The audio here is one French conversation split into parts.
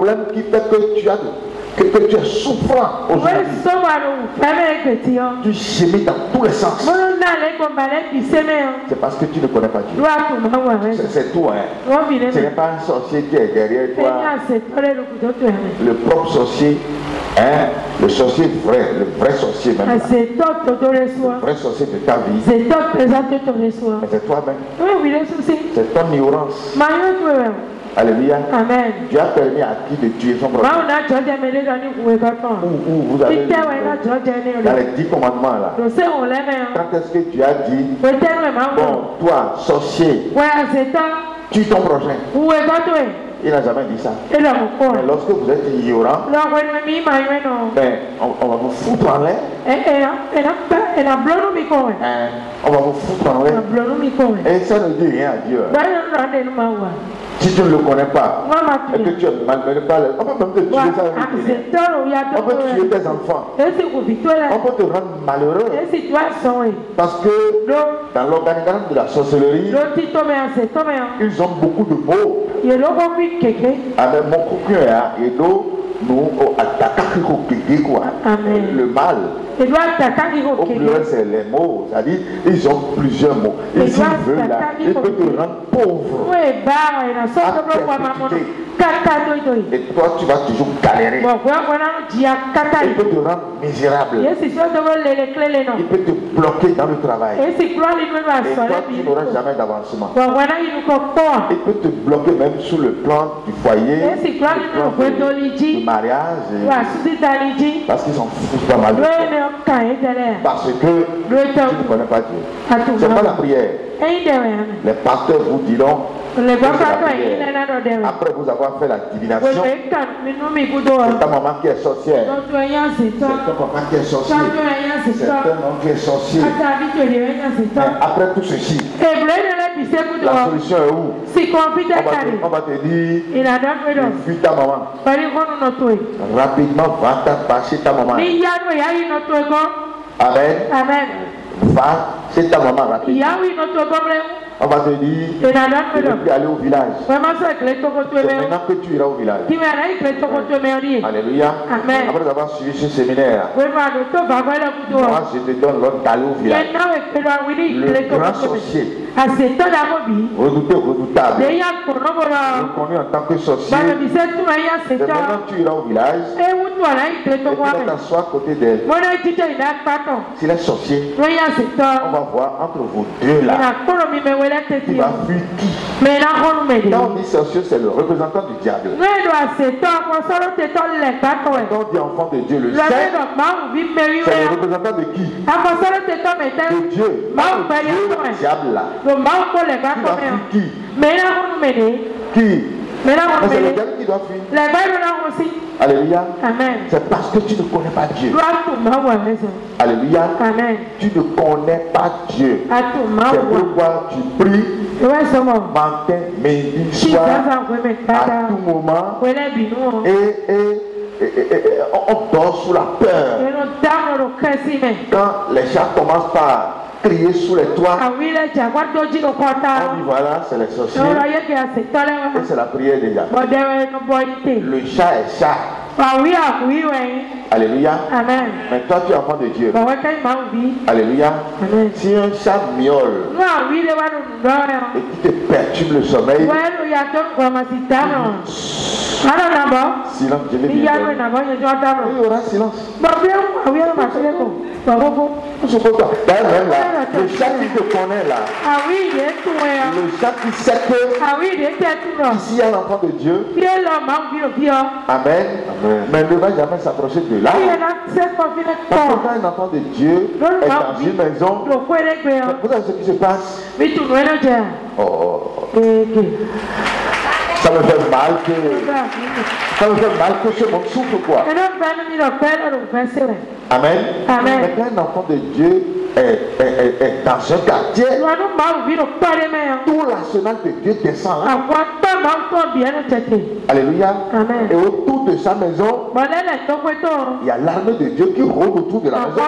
problème qui fait que tu as que tu es souffrant aujourd'hui. Tu gémis dans tous les sens. C'est parce que tu ne connais pas Dieu. C'est tout, hein. Ce n'est pas un sorcier qui est derrière toi. Le propre sorcier, hein, le sorcier vrai, le vrai sorcier même. Le vrai sorcier de ta vie. C'est toi-même. C'est ton ignorance. Alléluia. Amen. Dieu a permis à qui de tuer son prochain. Où vous avez dans les 10 commandements là. Quand est-ce que tu as dit, bon, toi, sorcier, tue ton prochain? Il n'a jamais dit ça. Mais lorsque vous êtes ignorant, ben, on va vous foutre en l'air. On va vous foutre en l'air. Et ça ne dit rien à Dieu. Si tu ne le connais pas, et que tu es malmené par on peut même te tuer ça. On peut tuer tes enfants. On peut te rendre malheureux. Parce que dans l'organigramme de la sorcellerie, ils ont beaucoup de mots. Avec mon coquin et nous le mal. Au pluriel, c'est les mots. C'est-à-dire, ils ont plusieurs mots. Et s'ils veulent là, ils peuvent te rendre pauvre. Et toi, tu vas toujours galérer. Il peut te rendre misérable. Il peut te bloquer dans le travail. Et toi, tu n'auras jamais d'avancement. Il peut te bloquer même sur le plan du foyer, du mariage. Parce qu'ils s'en foutent pas mal de toi. Parce que tu ne connais pas Dieu. C'est pas la prière. Les pasteurs vous diront, après vous avoir fait la divination, c'est ta maman qui est sorcière, c'est ton papa qui est sorcier, c'est ton homme qui est sorcier. Mais après tout ceci, la solution est où? On va te dire, fuis ta maman. Rapidement, va t'attacher ta maman. Amen. Amen. Va, c'est ta maman rapidement. On va te dire, tu ne peux plus aller au village. C'est maintenant que tu iras au village. Alléluia. Amen. Après avoir suivi ce séminaire, moi je te donne l'ordre d'aller au village. Le grand sorcier, redoutable, reconnu en tant que sorcier, c'est maintenant que tu iras au village et tu vas t'asseoir à côté d'elle. S'il est sorcier, on va voir entre vous deux là. Il va fuir qui? Quand on dit sorcier, c'est le représentant du diable. Quand on dit enfant de Dieu, le ciel, c'est le représentant de qui? De Dieu. Le diable là. Il va fuir qui? Qui? Mais c'est le diable qui doit fuir. Alléluia. Amen. C'est parce que tu ne connais pas Dieu. Alléluia. Amen. Tu ne connais pas Dieu. C'est pourquoi tu pries matin, midi, soir, à tout moment. Et on dort sous la peur. Quand les chats commencent par crier sous les toits, on dit voilà, c'est les sorciers. Et c'est la prière déjà. Le chat est chat. Alléluia. Amen. Mais toi tu es enfant de Dieu. Alléluia. Amen. Si un chat miaule et qui te perturbe le sommeil, silence, je vais bien. Il y aura silence. Même là, le chat qui te connaît là, le chat qui sait que ici il y a l'enfant de Dieu. Amen. Mais ne va jamais s'approcher de là. Parce que quand un enfant de Dieu est dans une maison, vous savez ce qui se passe? Ça me fait mal que ce monde souffre quoi. Amen. Amen. Mais quand un enfant de Dieu est dans ce quartier, tout l'arsenal de Dieu descend là. Alléluia. Amen. Et autour de sa maison, il y a l'armée de Dieu qui rôde autour de la maison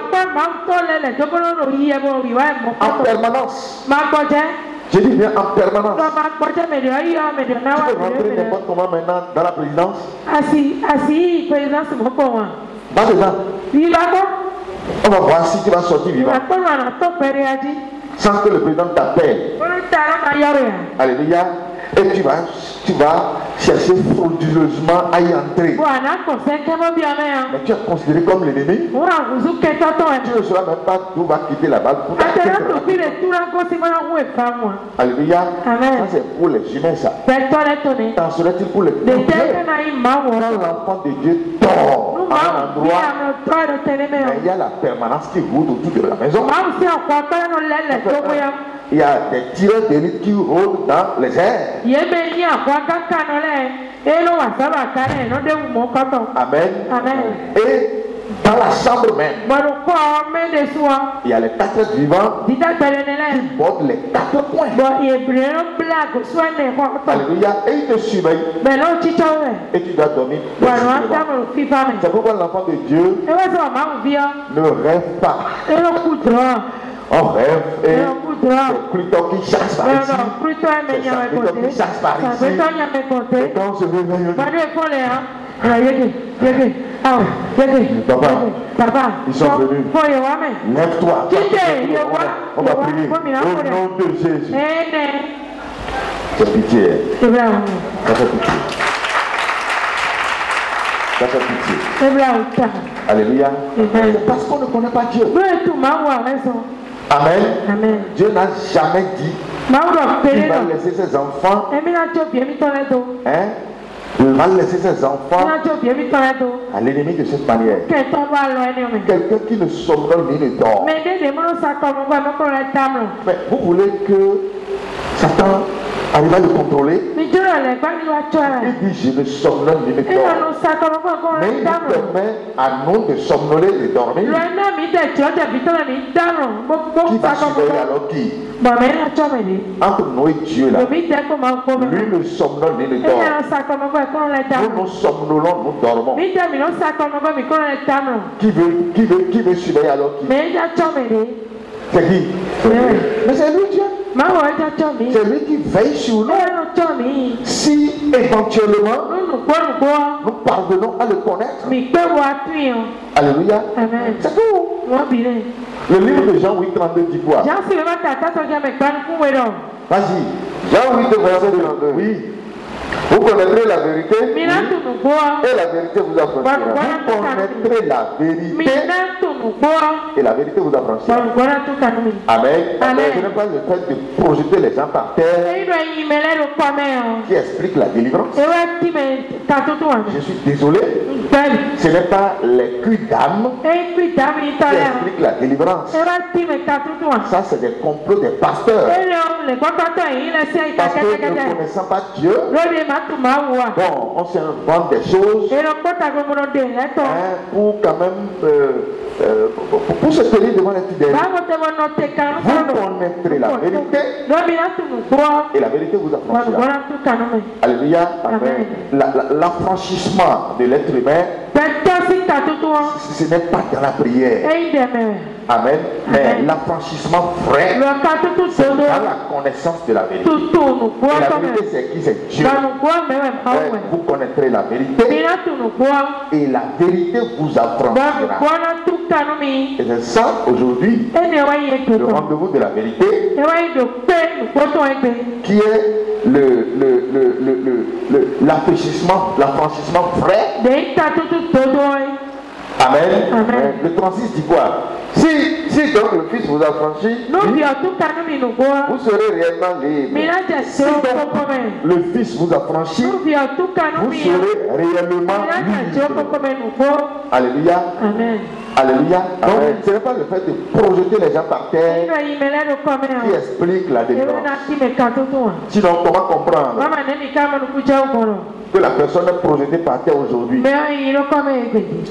en permanence. J'ai dit bien en permanence. Tu peux rentrer n'importe comment maintenant dans la présidence. Va dedans. On va voir si tu vas sortir vivant. Sans que le président t'appelle. Alléluia. Et tu vas chercher frauduleusement à y entrer. Mais tu es considéré comme l'ennemi. Tu ne sauras même pas d'où va quitter la balle pour Alléluia. Ça c'est pour les humains ça. T'en serait-il pour les dieux? Quand l'enfant de Dieu dort à un endroit, mais il y a la permanence qui roule autour de la maison. Il y a des tireurs d'élite qui rôdent dans les airs. Amen. Amen. Et dans la chambre même, il y a les 4 êtres vivants qui bordent les 4 points. Alléluia. Et ils te surveillent. Et tu dois dormir. C'est pourquoi l'enfant de Dieu ne rêve pas. On rêve et c'est plutôt qui chasse par ici. C'est plutôt qui chasse par ici. Et quand on se réveille, papa, ils sont venus. Lève-toi. On va prier au nom de Jésus. C'est pitié. Ça fait pitié. Ça fait pitié. Alléluia. Parce qu'on ne connaît pas Dieu. Amen. Amen. Dieu n'a jamais dit qu'il va laisser ses enfants. Il va laisser ses enfants à l'ennemi de cette manière. Quelqu'un qui ne somnole ni ne dort. Mais vous voulez que Satan arrive à le contrôler? Il dit je ne somnole ni ne dors. Mais il permet à nous de somnoler et de dormir. Qui va surveiller alors qui? Entre nous et Dieu là. Lui ne somnole ni ne dort. Nous somnolons, nous dormons. Qui veut surveiller alors qui? C'est qui? Mais c'est lui Dieu. C'est lui qui veille sur nous. Si éventuellement nous parvenons à le connaître. Alléluia. C'est tout. Le livre de Jean 8:32 dit quoi? Vas-y. Jean 8:32. Oui. Vous connaîtrez la vérité et la vérité vous affranchira. Vous connaîtrez la vérité et la vérité vous affranchira. Amen. Amen. Ce n'est pas le fait de projeter les gens par terre qui explique la délivrance. Je suis désolé. Ce n'est pas les culs d'âme qui expliquent la délivrance. Ça c'est des complots des pasteurs. Parce que ne connaissant pas Dieu, bon, on s'invente des choses pour quand même pour se tenir devant les fidèles. Vous connaîtrez la vérité et la vérité vous affranchira. Alléluia. L'affranchissement de l'être humain, ce n'est pas dans la prière. Amen. Mais l'affranchissement vrai, c'est dans la connaissance de la vérité. Et la vérité, c'est qui? C'est Dieu. Vous connaîtrez la vérité et la vérité vous affranchira. Et c'est ça aujourd'hui le rendez-vous de la vérité qui est l'affranchissement vrai. Amen. Amen. Le 36 dit quoi? Si donc le Fils vous affranchit, vous serez réellement libre. Si donc le Fils vous affranchit, vous serez réellement libre. Alléluia. Amen. Alléluia. Donc ce n'est pas le fait de projeter les gens par terre qui explique la délivrance. Sinon, comment comprendre que la personne est projetée par terre aujourd'hui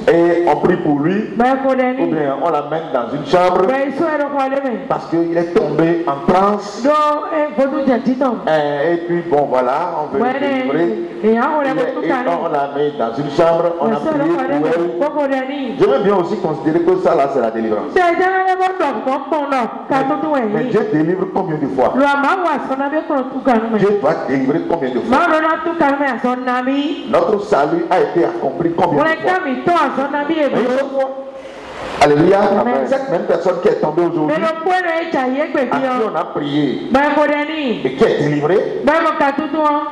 et on prie pour lui, ou bien on l'amène dans une chambre parce qu'il est tombé en transe et puis bon voilà, on veut le délivrer et on l'a mis dans une chambre, on a prié pour elle. Je veux bien aussi considérer considérer que ça là c'est la délivrance. Mais Dieu délivre combien de fois? Dieu doit délivrer combien de fois? Notre salut a été accompli combien de fois? Alléluia. Cette même personne qui est tombée aujourd'hui, à qui on a prié et qui est délivrée,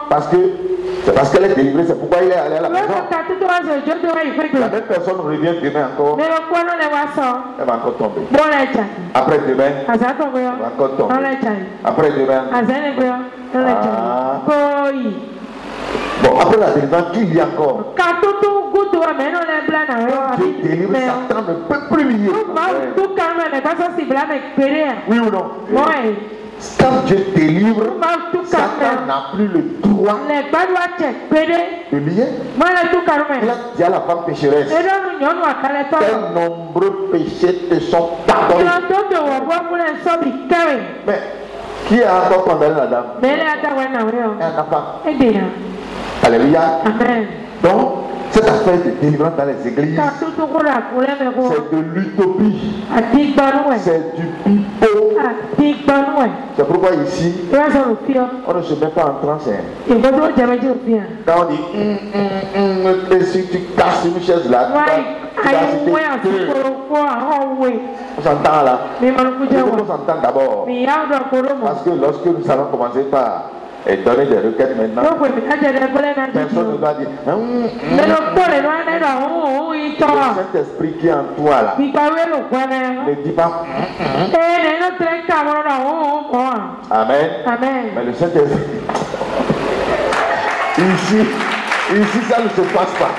parce qu'elle est délivrée, c'est pourquoi il est allé à la maison. La même personne revient demain encore, elle va encore tomber. Après demain, elle va encore tomber. Après demain, bon, après la délivrance, qui vit encore? Dieu délivre, Satan ne peut plus lier. Oui ou non? Quand Dieu délivre, Satan n'a plus le droit de lier. Il a dit à la femme pécheresse, tes nombreux péchés te sont pardonnés. Mais qui a encore condamné la dame? Elle n'a pas. Alléluia. Amen. Donc, cette affaire de délivrance dans les églises, c'est de l'utopie. C'est du pipeau. C'est pourquoi ici, on ne se met pas en transe. Quand on dit, et si tu casses une chaise là, on s'entend là. On s'entend d'abord. Parce que lorsque nous allons commencer par et donner des requêtes maintenant, personne ne va dire le Saint-Esprit qui est en toi là ne dit pas Amen. Mais le Saint-Esprit ici ça ne se passe pas.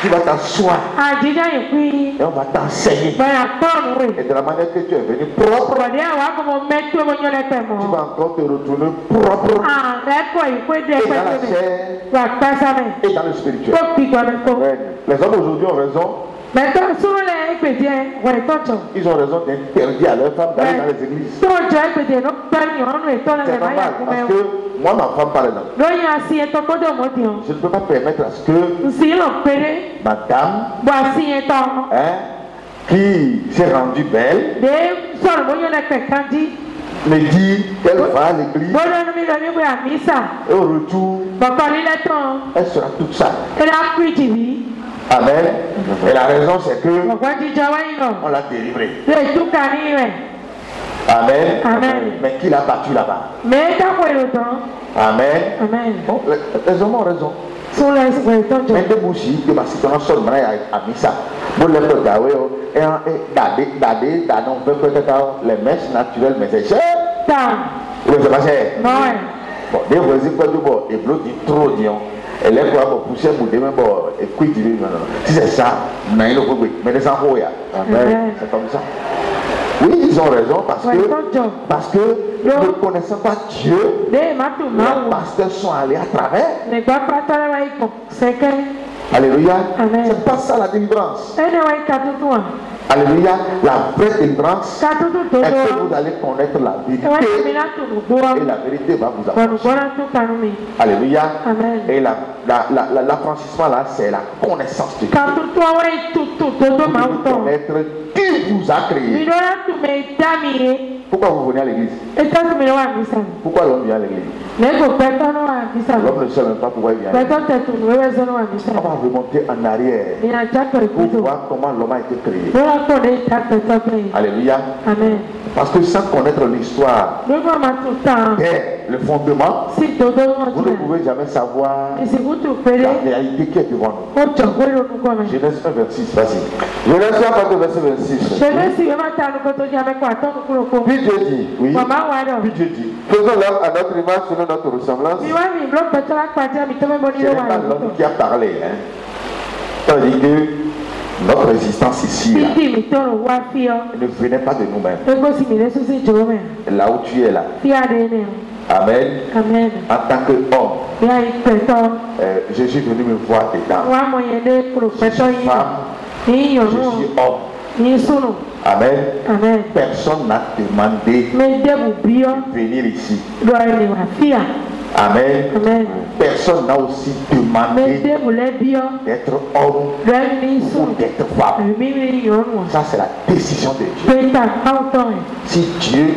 Tu vas t'asseoir et on va t'enseigner. Et de la manière que tu es venu propre, tu vas encore te retourner propre et dans la chair et dans le spirituel. Les hommes aujourd'hui ont raison. Ils ont raison d'interdire à leurs femmes d'aller dans les églises. C'est normal parce que moi, ma femme par exemple, je ne peux pas permettre à ce que madame qui s'est rendue belle me dit qu'elle va à l'église et au retour elle sera toute seule. Amen. Et la raison c'est que on l'a délivré. Amen. Mais qui l'a battu là-bas? Amen. Bon, les hommes ont raison. Mais de bouchi que ma situation sonne maintenant à Missa. Pour les protéger et d'aller les mèches naturelles mais c'est cher. Oui c'est pas cher. Bon des voisins quoi du bon et bloqué trop dion. Et les quoi pour pousser pour demain bon et quitter si c'est ça mais le mais les enfants amen c'est comme ça. Oui, ils ont raison parce que ne connaissant pas Dieu, les pasteurs sont allés à travers. Alléluia. C'est pas ça la délivrance. Alléluia. La vraie délivrance est que vous allez connaître la vérité et la vérité va vous affranchir. Alléluia. Et l'affranchissement là, c'est la connaissance de Dieu. Vous connaître qui vous a créé. Pourquoi vous venez à l'église? Pourquoi l'homme vient à l'église? L'homme ne sait même pas pourquoi il vient à l'église. On va remonter en arrière pour voir comment l'homme a été créé. Alléluia. Amen. Parce que sans connaître l'histoire et le fondement, vous ne pouvez jamais savoir la réalité qui est devant nous. Genèse 1, 26, vas-y. Genèse 1, verset 26. Puis Dieu dit, oui. Puis Dieu dit, faisons-leur à notre image selon notre ressemblance. Ce n'est pas l'homme qui a parlé. Tandis que notre existence ici là, ne venait pas de nous-mêmes. Là où tu es là. Amen. En tant qu'homme, je suis venu me voir dedans. Je suis femme, je suis homme. Amen. Personne n'a demandé de venir ici. Amen. Amen. Personne n'a aussi demandé d'être homme ou d'être femme. Ça, c'est la décision de Dieu. Si Dieu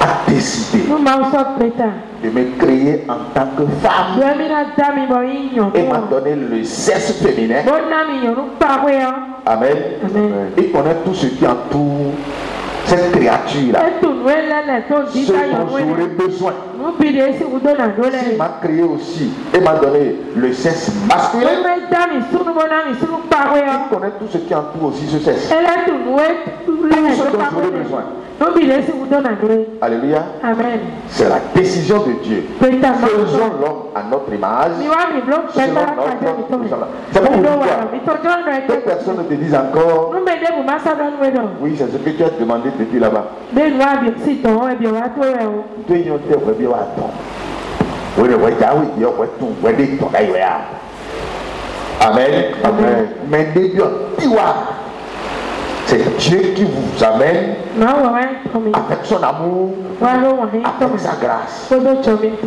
a décidé de me créer en tant que femme et m'a donné le sexe féminin, Amen. Il connaît tout ce qui entoure cette créature-là, ce dont j'aurais besoin. Il m'a créé aussi et m'a donné le sexe masculin. Il connaît tout ce qui entoure aussi ce sexe. Tout ce dont j'aurais besoin. Alléluia. Amen. C'est la décision de Dieu. Faisons l'homme à notre image. C'est bon que personne ne te dise encore. Oui, c'est ce que tu as demandé depuis là-bas. Amen. Amen. Mais c'est Dieu qui vous amène avec son amour, avec sa grâce.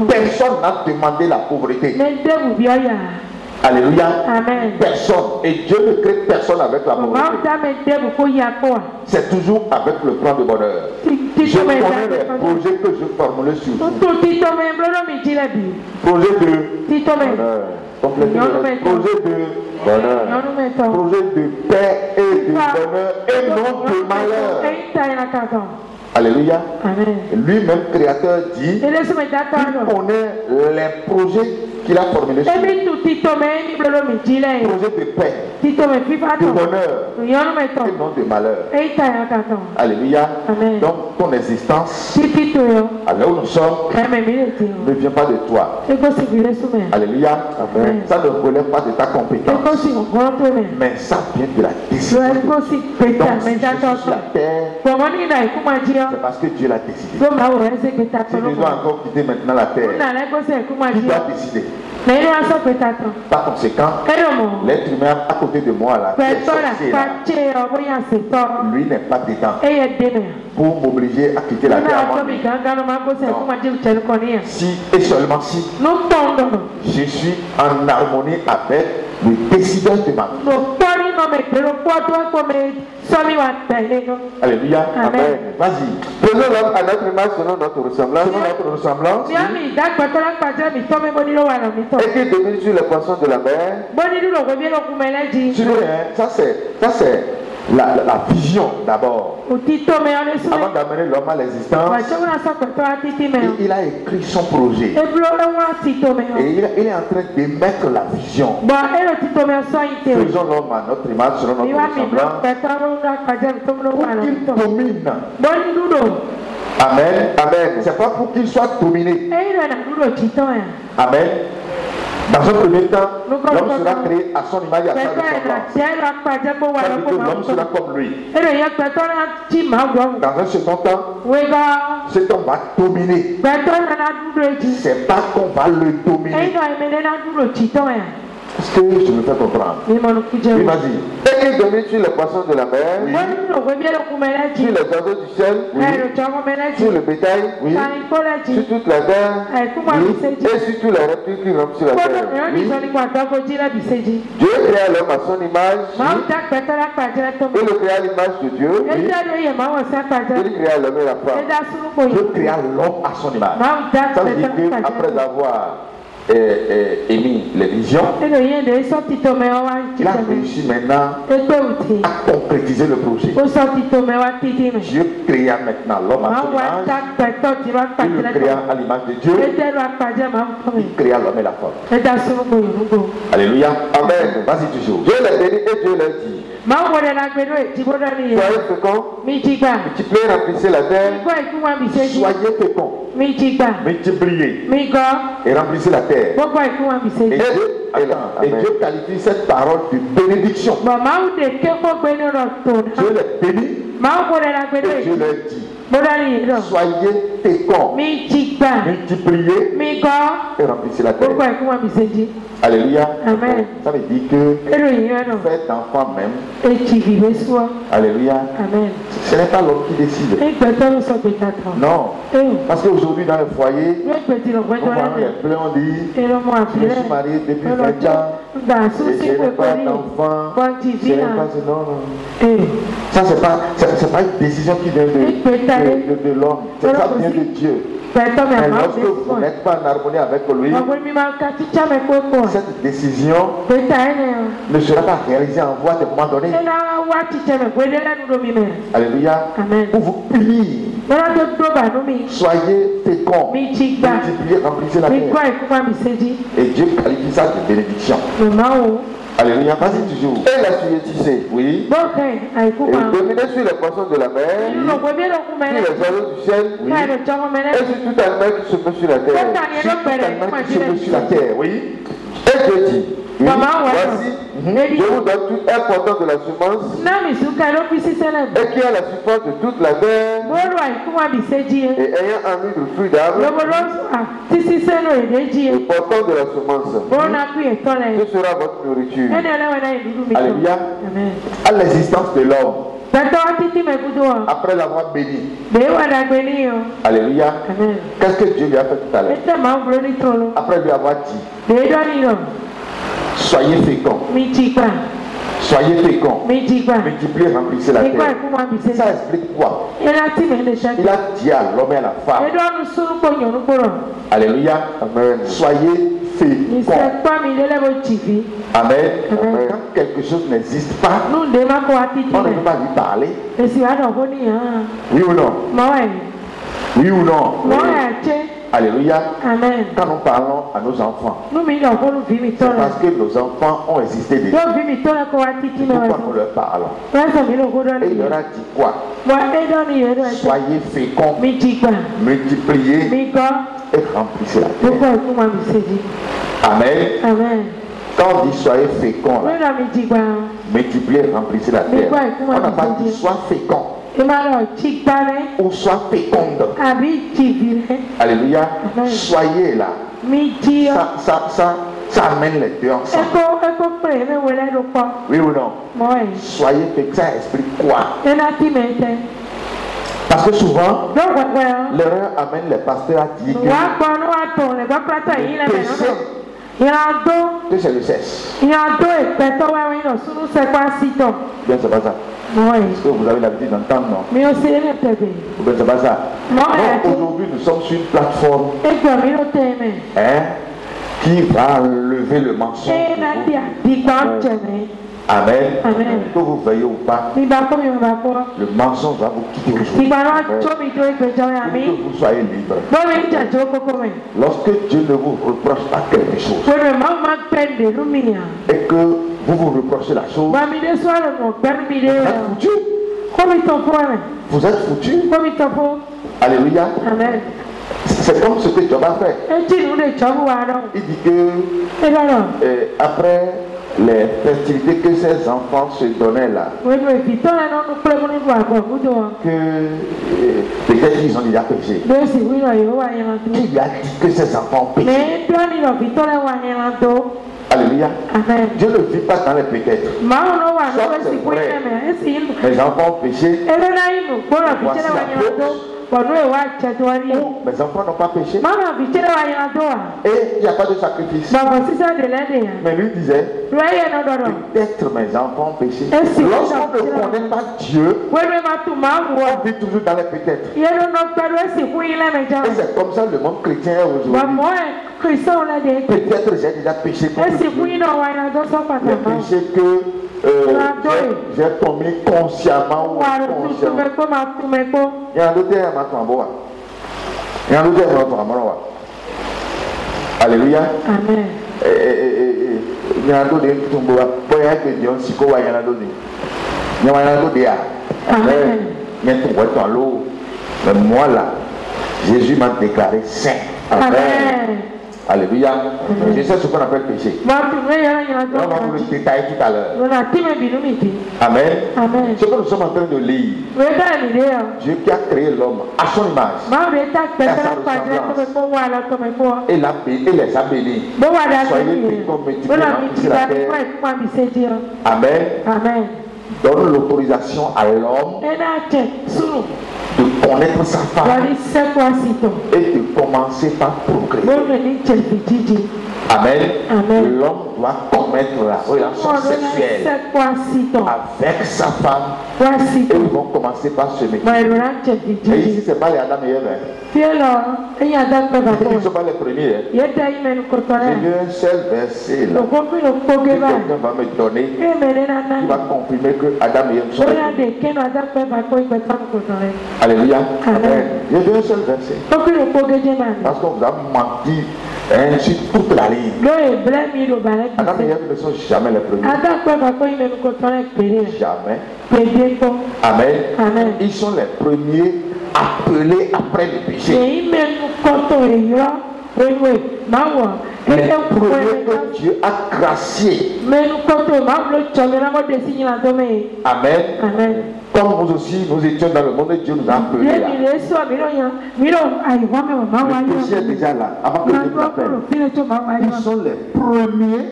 Personne n'a demandé la pauvreté. Alléluia. Amen. Personne. Et Dieu ne crée personne avec la pauvreté. C'est toujours avec le plan de bonheur. Je connais les projets que je formule sur vous. Projet de bonheur. Projet de bonheur. Projet de paix et de bonheur et non de malheur. Alléluia. Lui-même, créateur, dit qu'il connaît les projets qu'il a formulés sur projet de paix, de bonheur et non de malheur. Alléluia. Donc ton existence, alors où nous sommes, ne vient pas de toi. Alléluia. Amen. Ça ne relève pas de ta compétence, mais ça vient de la décision. Donc si je suis sur la terre, c'est parce que Dieu l'a décidé. Si nous devons encore quitter maintenant la terre, qui doit décider? Par conséquent, l'être humain à côté de moi là, lui n'est pas dedans pour m'obliger à quitter la terre avant lui. Si et seulement si je suis en harmonie avec le décideur de ma vie. Alléluia. Amen. Vas-y. Prenons l'homme à notre image selon notre ressemblance. Et qui domine sur les poissons de la mer. Ça c'est la vision d'abord. Avant d'amener l'homme à l'existence, il a écrit son projet. Et il est en train d'émettre la vision. Faisons l'homme à notre image, selon notre ressemblance, pour qu'il domine. Amen. Amen. C'est pas pour qu'il soit dominé. Amen. Dans un premier temps, l'homme sera créé à son image et à sa ressemblance. L'homme sera comme lui. Dans un second temps, cet homme va dominer. C'est pas qu'on va le dominer. Est-ce que je me fais comprendre? Oui, vas-y. Et il domine sur les poissons de la mer, oui. Sur les oiseaux du ciel, oui. Sur le bétail, oui. Sur toute la terre, oui. Et sur tous les reptiles qui rampent sur la terre, oui. Dieu créa l'homme à son image, oui. Il le créa à l'image de Dieu, oui. Il créa l'homme et la femme. Dieu créa l'homme à son image. Ça veut dire qu'après avoir émis les visions, il a réussi maintenant à concrétiser le projet. Dieu créa maintenant l'homme à son image, il le créa à l'image de Dieu, il créa l'homme et la femme. Alléluia. Amen. Vas-y toujours. Dieu l'a béni et Dieu l'a dit. Soyez féconds, multipliez, remplissez la terre, soyez féconds, multipliez et remplissez la terre. Et Dieu qualifie cette parole de bénédiction. Dieu l'a béni et Dieu l'a dit. Soyez féconds. Multipliez et remplissez la terre. Alléluia. Amen. Ça veut dire que faites d'enfants même. Alléluia. Amen. Ce n'est pas l'homme qui décide. Non. Parce qu'aujourd'hui dans le foyer, on va les pleurs, on dit je suis marié depuis 20 ans. Je n'ai pas d'enfant. Je n'ai pas de non. Ça, c'est pas une décision qui vient de l'homme. Ça vient de Dieu. Mais lorsque vous n'êtes pas en harmonie avec lui, cette décision ne sera pas réalisée en vous à un moment donné. Alléluia. Pour vous punir, soyez féconds, multipliez, remplissez la terre. Et Dieu qualifie ça de bénédiction. Alléluia, vas-y toujours. Et la sujettissez, oui. Et dominez sur les poissons de la mer, sur les oiseaux du ciel, oui. Et sur tout animal qui se met sur la terre. Sur tout animal qui se met sur la terre, oui. Et Dieu dit, oui, voici, je vous donne tout un portant de la semence, et qui a la substance de toute la terre, et ayant un livre de fruits d'arbre, le portant de la semence, ce sera votre nourriture. Alléluia. À l'existence de l'homme, après l'avoir béni. Alléluia. Qu'est-ce que Dieu lui a fait tout à l'heure? Après lui avoir dit, soyez féconds. Soyez féconds. Multipliez, remplissez la terre. Ça explique quoi? Il a dit à l'homme et à la femme. Alléluia. Amen. Soyez féconds. Amen. Amen. Quand quelque chose n'existe pas, on ne peut pas lui parler. Oui ou non? Oui ou non? Oui. Alléluia. Amen. Quand nous parlons à nos enfants, c'est parce que nos enfants ont existé déjà. Pourquoi nous leur parlons? Et il leur a dit quoi? Soyez féconds, multipliez et remplissez la terre. Amen. Amen. Quand on dit soyez féconds, multipliez et remplissez la terre, on n'a pas dit sois fécond. Ou soit féconde. Alléluia. Soyez là. Ça amène les deux ensemble. Oui ou non? Soyez féconds. Ça explique quoi? Parce que souvent, l'erreur amène les pasteurs à dire que c'est le sexe. Bien, c'est pas ça. Est-ce que vous avez l'habitude d'entendre, non? Mais c'est pas ça. Aujourd'hui, nous sommes sur une plateforme qui va enlever le mensonge. Amen. Amen. Que vous veillez ou pas, le mensonge va vous quitter aujourd'hui. Que vous soyez libre. Lorsque Dieu ne vous reproche pas quelque chose et que vous vous reprochez la chose, vous êtes foutu. Alléluia. Amen. C'est comme ce que Job a fait. Il dit que après les festivités que ses enfants se donnaient là, que peut-être ils ont déjà péché. Qui lui a dit que ses enfants ont péché? Alléluia. Amen. Dieu ne vit pas dans les peut-être. Mes enfants ont péché. Voici la faute. Mes enfants n'ont pas péché. Et il n'y a pas de sacrifice. Mais lui disait, peut-être mes enfants ont péché. Lorsqu'on ne connaît pas Dieu, on vit toujours dans les peut-être. Et c'est comme ça le monde chrétien est aujourd'hui. Peut-être j'ai déjà péché contre Dieu. Les péchés que j'ai commis consciemment ou inconsciemment. Il y a un autre Alléluia. Amen. Il y a un autre mais moi là, Jésus m'a déclaré saint. Amen. Alléluia. Je sais ce qu'on appelle péché. On va vous le détailler tout à l'heure. Amen. Ce que nous sommes en train de lire. Dieu qui a créé l'homme à son image. Et à sa ressemblance. Et les a bénis. Soyez bénis comme multipliez la terre. Amen. Donne l'autorisation à l'homme de connaître sa femme et de commencer par procréer. Amen. L'homme doit commettre la relation sexuelle avec sa femme et ils vont commencer par semer. Et ici, ce n'est pas les Adam et Ève. Ils ne sont pas les premiers. J'ai lu un seul verset là. Quelqu'un va me donner qui va confirmer que Adam et Ève sont les premiers. Alléluia. Amen. J'ai lu un seul verset. Parce qu'on vous a menti sur toute la ligne. Adam et Ève ne sont jamais les premiers. Jamais. Amen. Ils sont les premiers appelés après le péché. Les premiers que Dieu a graciés. Amen. Comme nous aussi, nous étions dans le monde et Dieu nous a appelés là. Le péché est déjà là, avant que Dieu nous appelle. Ils sont les premiers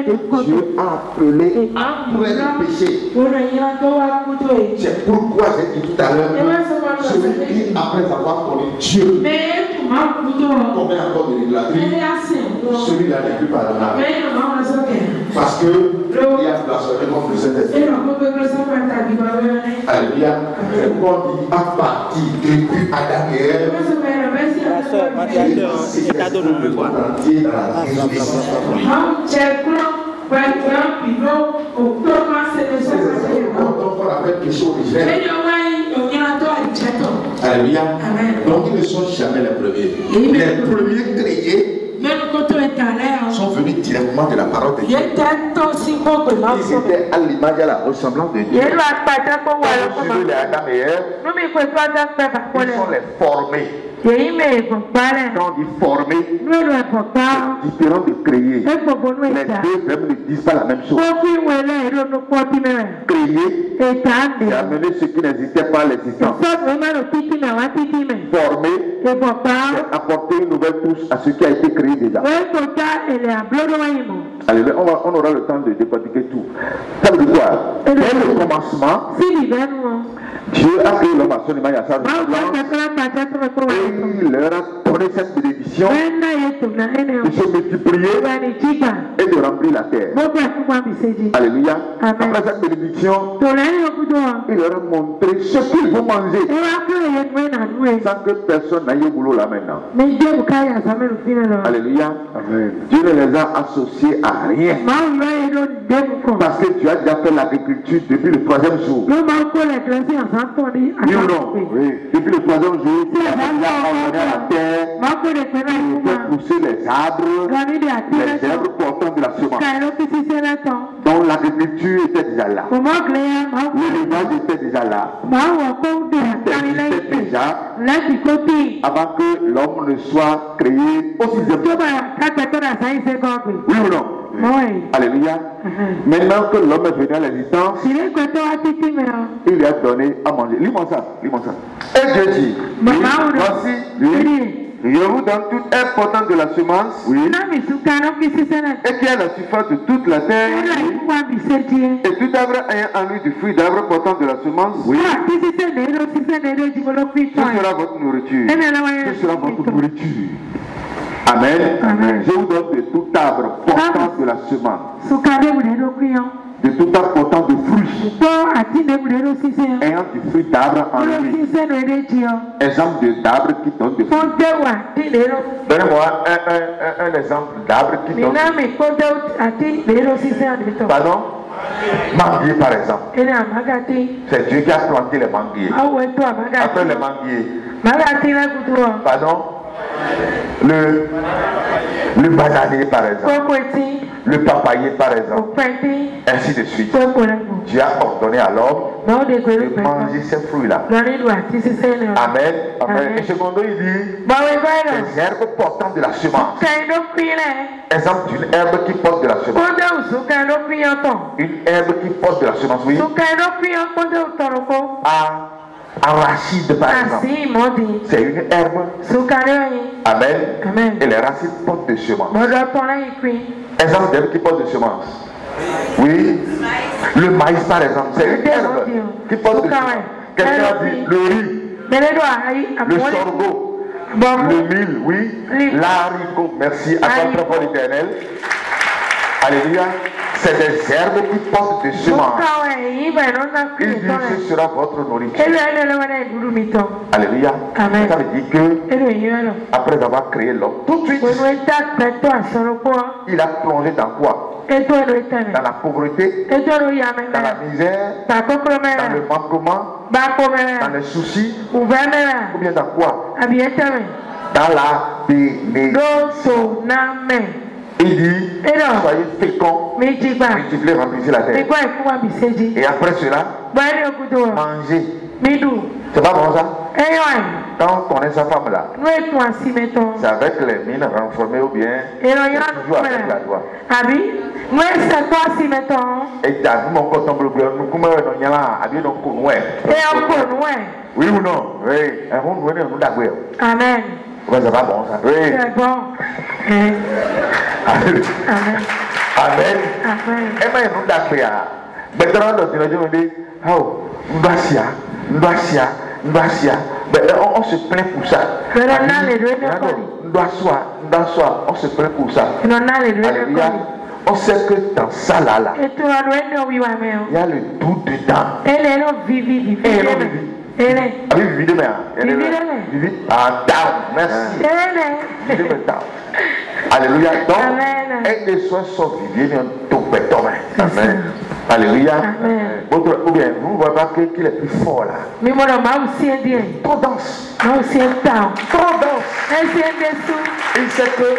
que Dieu a appelés après le péché. C'est pourquoi j'ai dit tout à l'heure que celui qui, après avoir connu Dieu, commet encore de l'idolâtrie, celui-là n'est plus pardonnable. Parce que il a blasphémé contre le Saint-Esprit. Alléluia. C'est pourquoi on dit à partir depuis Adam et Ève, alléluia. Donc ils ne sont jamais les premiers. Les premiers créés sont venus directement de la parole de Dieu. Ils étaient à l'image et à la ressemblance de Dieu. Comme les Adam et Ève, ils sont les formés. Quand on dit former, c'est différent de créer. Les deux verbes ne disent pas la même chose. Créer, c'est amener ce qui n'existait pas à l'existence. Former, c'est apporter une nouvelle touche à ce qui a été créé déjà. Allez, on aura le temps de décortiquer tout. Ça veut dire quoi? Dès le commencement, Dieu a créé l'homme à son image et à sa ressemblance. Il leur a donné cette bénédiction de se multiplier et de remplir la terre. Alléluia. Après cette bénédiction, il leur a montré ce qu'ils vont manger sans que personne n'aille au boulot là maintenant. Alléluia. Amen. Dieu ne les a associés à rien. Parce que tu as déjà fait l'agriculture depuis le 3e jour. Oui ou non? Oui. Depuis le 3e jour, tu as ordonné à la terre, tu as poussé les arbres portant de la semence. Donc l'agriculture était déjà là. L'élevage était déjà là. C'était déjà avant que l'homme ne soit créé au 6e. Oui ou non? Oui. Alléluia. Maintenant que l'homme est venu à l'existence, il lui a donné à manger. Lis-moi ça. Et Dieu dit, voici, je vous donne toute herbe portant de la semence, et qui a la surface de toute la terre, et tout arbre ayant en lui du fruit d'arbre portant de la semence, ce sera votre nourriture. Ce sera votre nourriture. Amen. Je vous donne de tout arbre portant de la semence, de tout arbre portant de fruits, ayant du fruit d'arbre en lui. Exemple d'arbre qui donne des fruits. Donnez-moi un exemple d'arbre qui donne des fruits. Pardon? Manguier par exemple. C'est Dieu qui a planté les manguiers. Après les manguiers. Pardon? Le bananier par exemple, le papayer par exemple, ainsi de suite. Dieu a ordonné à l'homme de manger ces fruits-là. Amen. Amen. Et secondo, il dit les herbes portant de la semence. Exemple d'une herbe qui porte de la semence. Une herbe qui porte de la semence, oui. Un racine, par exemple. C'est une herbe. Amen. Amen. Et les racines portent de semences. Exemple d'herbe qui porte de semences. Oui. Le maïs, par exemple, c'est une herbe qui porte de semences. Quelqu'un a dit le riz, le sorgho, le mil, oui, l'haricot. Merci à toi, Père l'Éternel. Alléluia. C'est des herbes qui portent des semences. Il dit ce sera votre nourriture. Alléluia. Ça veut dire que après avoir créé l'homme, tout de suite, il a plongé dans quoi? Dans la pauvreté, dans la misère, dans le manquement, dans les soucis, ou bien dans quoi? Dans la bénédiction. Il dit, soyez féconds, multipliez, remplissez la terre. Et après cela, mangez. C'est pas bon ça? Quand on connaît sa femme là, c'est avec les mines renformées ou bien toujours avec la joie. Et t'as vu mon coton bleu, nous comment on y a là, habillé dans le oui ou non? Oui. Amen. Ouais, c'est pas bon ça. Oui. C'est bon. Amen. Amen. Amen. Et bien, nous d'accord. Maintenant, nous dit, oh, on se plaint pour ça. On se plaint pour ça. Alléluia. On sait que dans ça là, il y a le doute dedans. Et non vivi. Vivi demain. Vivi en down. Merci. Vivi en down. Alléluia. Donc, et des soins sont vivés dans ton béton. Amen. Alléluia. Ou bien, vous ne voyez pas qu'il est plus fort là. Mais moi, trop dense. Trop dense. Il sait que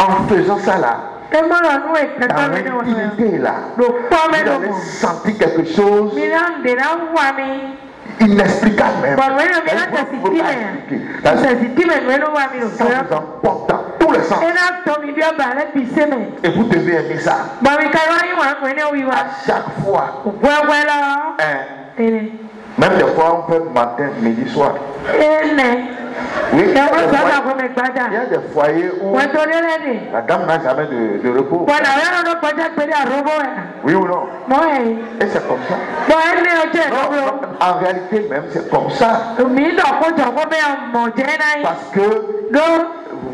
en faisant ça là, dans l'intimité là, vous avez senti quelque chose inexplicable même. Ça vous emporte dans tous les sens. Et vous devez aimer ça. À chaque fois. Même des fois, on fait matin, midi, soir. Oui, il y a des foyers où la dame n'a jamais de repos. Oui ou non? Et c'est comme ça. Non, en réalité même, c'est comme ça. Parce que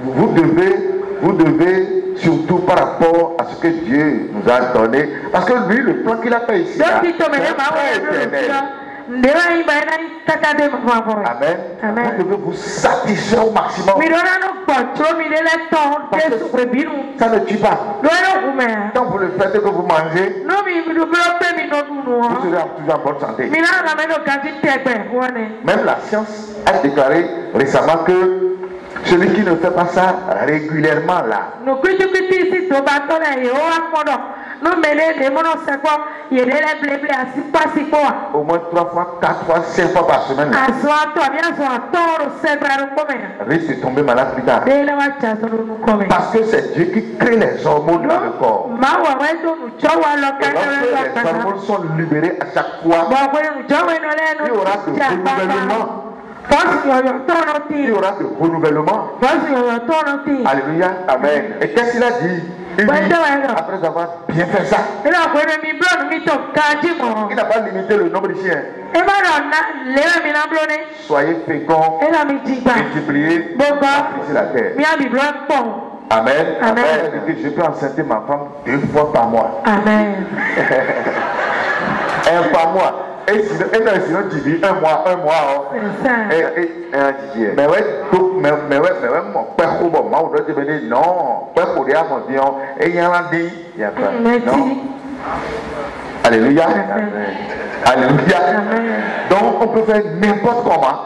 vous devez, surtout par rapport à ce que Dieu nous a donné, parce que lui, le plan qu'il a fait ici, c'est éternel. Amen. Amen. Vous devez vous satisfaire au maximum. Ça ne tue pas. Quand vous le faites et que vous mangez, vous serez toujours en bonne santé. Même la science a déclaré récemment que celui qui ne fait pas ça régulièrement là, au moins 3 fois, 4 fois, 5 fois par semaine, risque de tomber malade plus tard. Parce que c'est Dieu qui crée les hormones dans le corps. Et lorsque les hormones sont libérées à chaque fois, il y aura de renouvellement. Il y aura de renouvellement. Alléluia. Amen. Et qu'est-ce qu'il a dit? Il dit, après avoir bien fait ça, il n'a pas limité le nombre de chiens. Soyez féconds, multipliez, remplissez la terre. Amen. Amen. Je peux enceinter ma femme 2 fois par mois. Amen. 1 par mois. Et sinon, tu dis 1 mois. Mais ouais, mon père, on doit devenir non. Père, pour dire, mon Dieu, et il y a un dit, il y a pas. Non. Alléluia. Alléluia. Donc, on peut faire n'importe comment.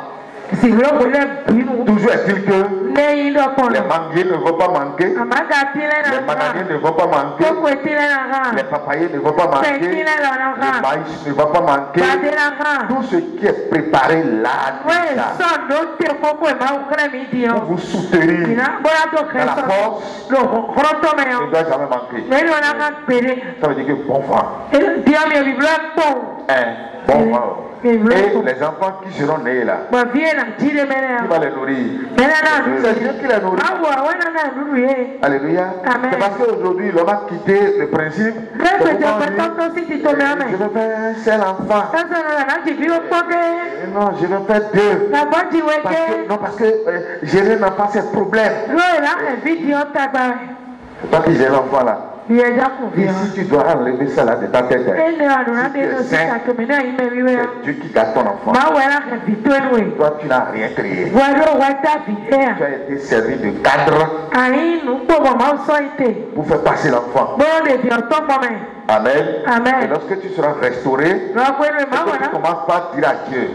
Toujours est-il que Les manguiers ne vont pas manquer. Les mananiers ne vont pas manquer. Les papayers ne vont pas manquer. Le maïs ne va pas manquer. Tout ce qui est préparé là, pour vous soutenir dans la force, ne doit jamais manquer. Ça veut dire que bon vent. Bon vent. Et les enfants qui seront nés là, qui va les nourrir? C'est Dieu qui les nourrit. Alléluia. C'est parce qu'aujourd'hui l'homme a quitté le principe. Je vais faire un seul enfant. Non, je vais faire deux. Parce que gérer un enfant c'est problème. Toi qui gères l'enfant là. Ici, tu dois enlever ça là de ta tête. C'est Dieu qui garde ton enfant. Toi, tu n'as rien créé. Tu as été servi de cadre pour faire passer l'enfant. Amen. Et lorsque tu seras restauré, tu commences par dire à Dieu: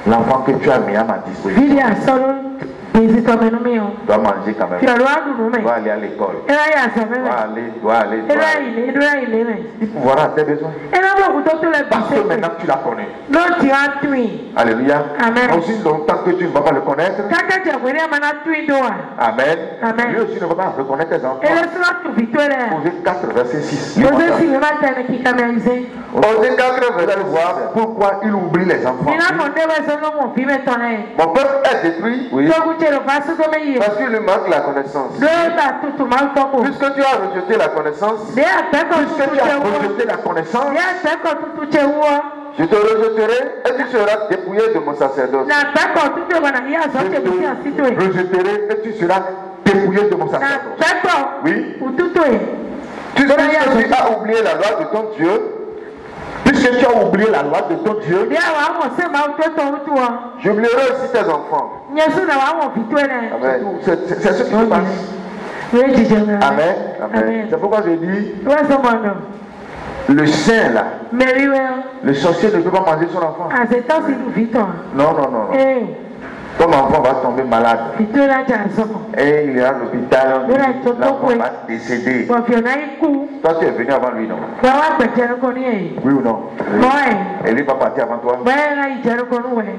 l'enfant que tu as mis à ma disposition doit manger quand même. Doit aller à l'école. Doit aller. Il pourra à tes besoins. Parce que maintenant tu la connais. Alléluia. Aussi longtemps que tu ne vas pas le connaître. Amen. Lui aussi ne va pas reconnaître tes enfants. Osée 4, verset 6. Osée 4, verset 6. Pourquoi il oublie les enfants. Mon peuple est détruit. Oui. Parce qu'il lui manque la connaissance. Puisque tu as rejeté la connaissance, je te rejetterai et tu seras dépouillé de mon sacerdoce. Je te rejetterai et tu seras dépouillé de mon sacerdoce. Oui. Tu as oublié la loi de ton Dieu. Puisque tu as oublié la loi de ton Dieu, j'oublierai aussi tes enfants. Amen. C'est ce qui se passe. Amen. C'est pourquoi je dis, le saint là, le sorcier ne peut pas manger son enfant. Non. Ton enfant va tomber malade. Et il ira à l'hôpital. L'enfant va décéder. Toi, tu es venu avant lui, non? Oui ou non? Oui. Et lui va partir avant toi.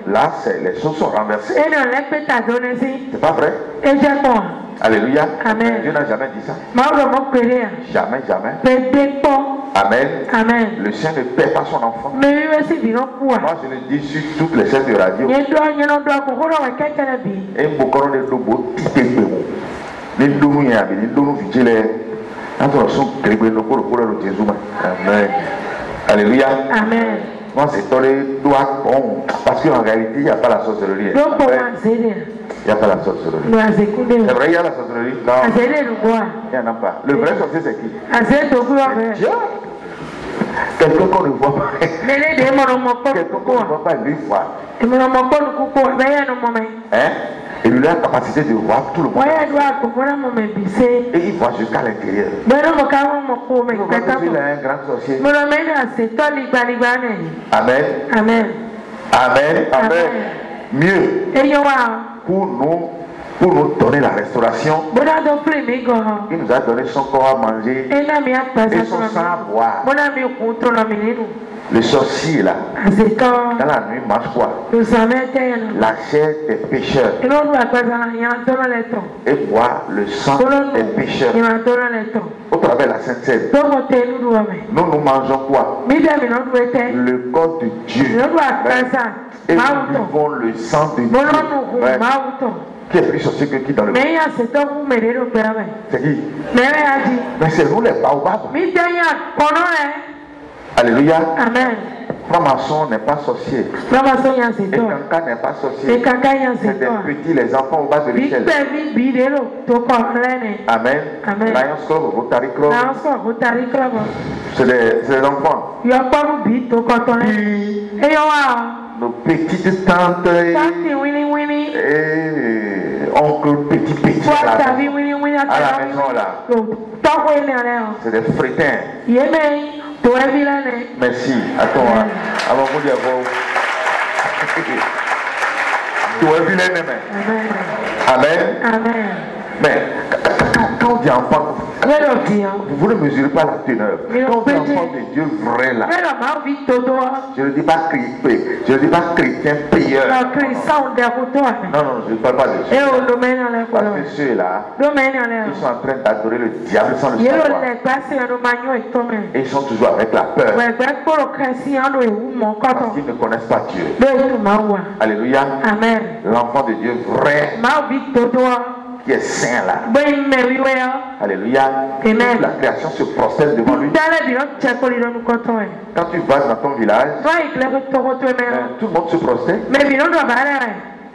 Là, les choses sont renversées. C'est pas vrai? Alléluia. Amen. Dieu n'a jamais dit ça. Jamais. Amen. Le Saint ne perd pas son enfant. Moi, je le dis sur toutes les chaînes de radio. Et beaucoup de lobo les lobo y a des lobo vigilés. Amen. Alléluia. Amen. Moi, c'est dans les doigts bon. Parce qu'en réalité, il n'y a pas la sorcellerie. Il n'y a pas la sorcellerie. C'est vrai, il y a la sorcellerie. Non. Il n'y en a pas. Le vrai sorcier, c'est qui? Dieu. Quelqu'un qu'on ne voit pas. Quelqu'un qu'on ne voit pas, lui voit. Hein? Et lui a la capacité de voir tout le monde. Et il voit jusqu'à l'intérieur. Il a un grand sorcier. Amen. Mieux. Pour nous donner la restauration, il nous a donné son corps à manger et son sang à boire. Le sorcier là, dans la nuit, mange quoi? La chair des pécheurs et boit le sang des pécheurs. Au travers de la Sainte Seine, nous mangeons quoi? Le corps de Dieu. Et nous buvons le sang de Dieu. Qui est plus sorcier que qui dans le monde? C'est qui? Mais c'est nous les baobabs. Alléluia. Amen. Franc-maçon n'est pas sorcier. Et Kanka n'est pas sorcier. C'est des petits, les enfants au bas de l'échelle. Amen. Lions Club, Rotary Club. C'est des enfants. Nos petites tantes et oncle petit à la maison là. C'est des frétins. Merci. À toi. Avant vous dire Amen. Amen. Mais quand on dit enfant, vous ne mesurez pas la teneur. Quand on dit enfant de Dieu vrai là, je ne dis pas chrétien payeur. Non, je ne parle pas de ceux. Parce que ceux-là, ils sont en train d'adorer le diable sans le savoir. Et ils sont toujours avec la peur. Parce qu'ils ne connaissent pas Dieu. Alléluia. Amen. L'enfant de Dieu vrai, qui est saint là. Alléluia. Amen. La création se prosterne devant lui. Quand tu vas dans ton village, tout le monde se prosterne.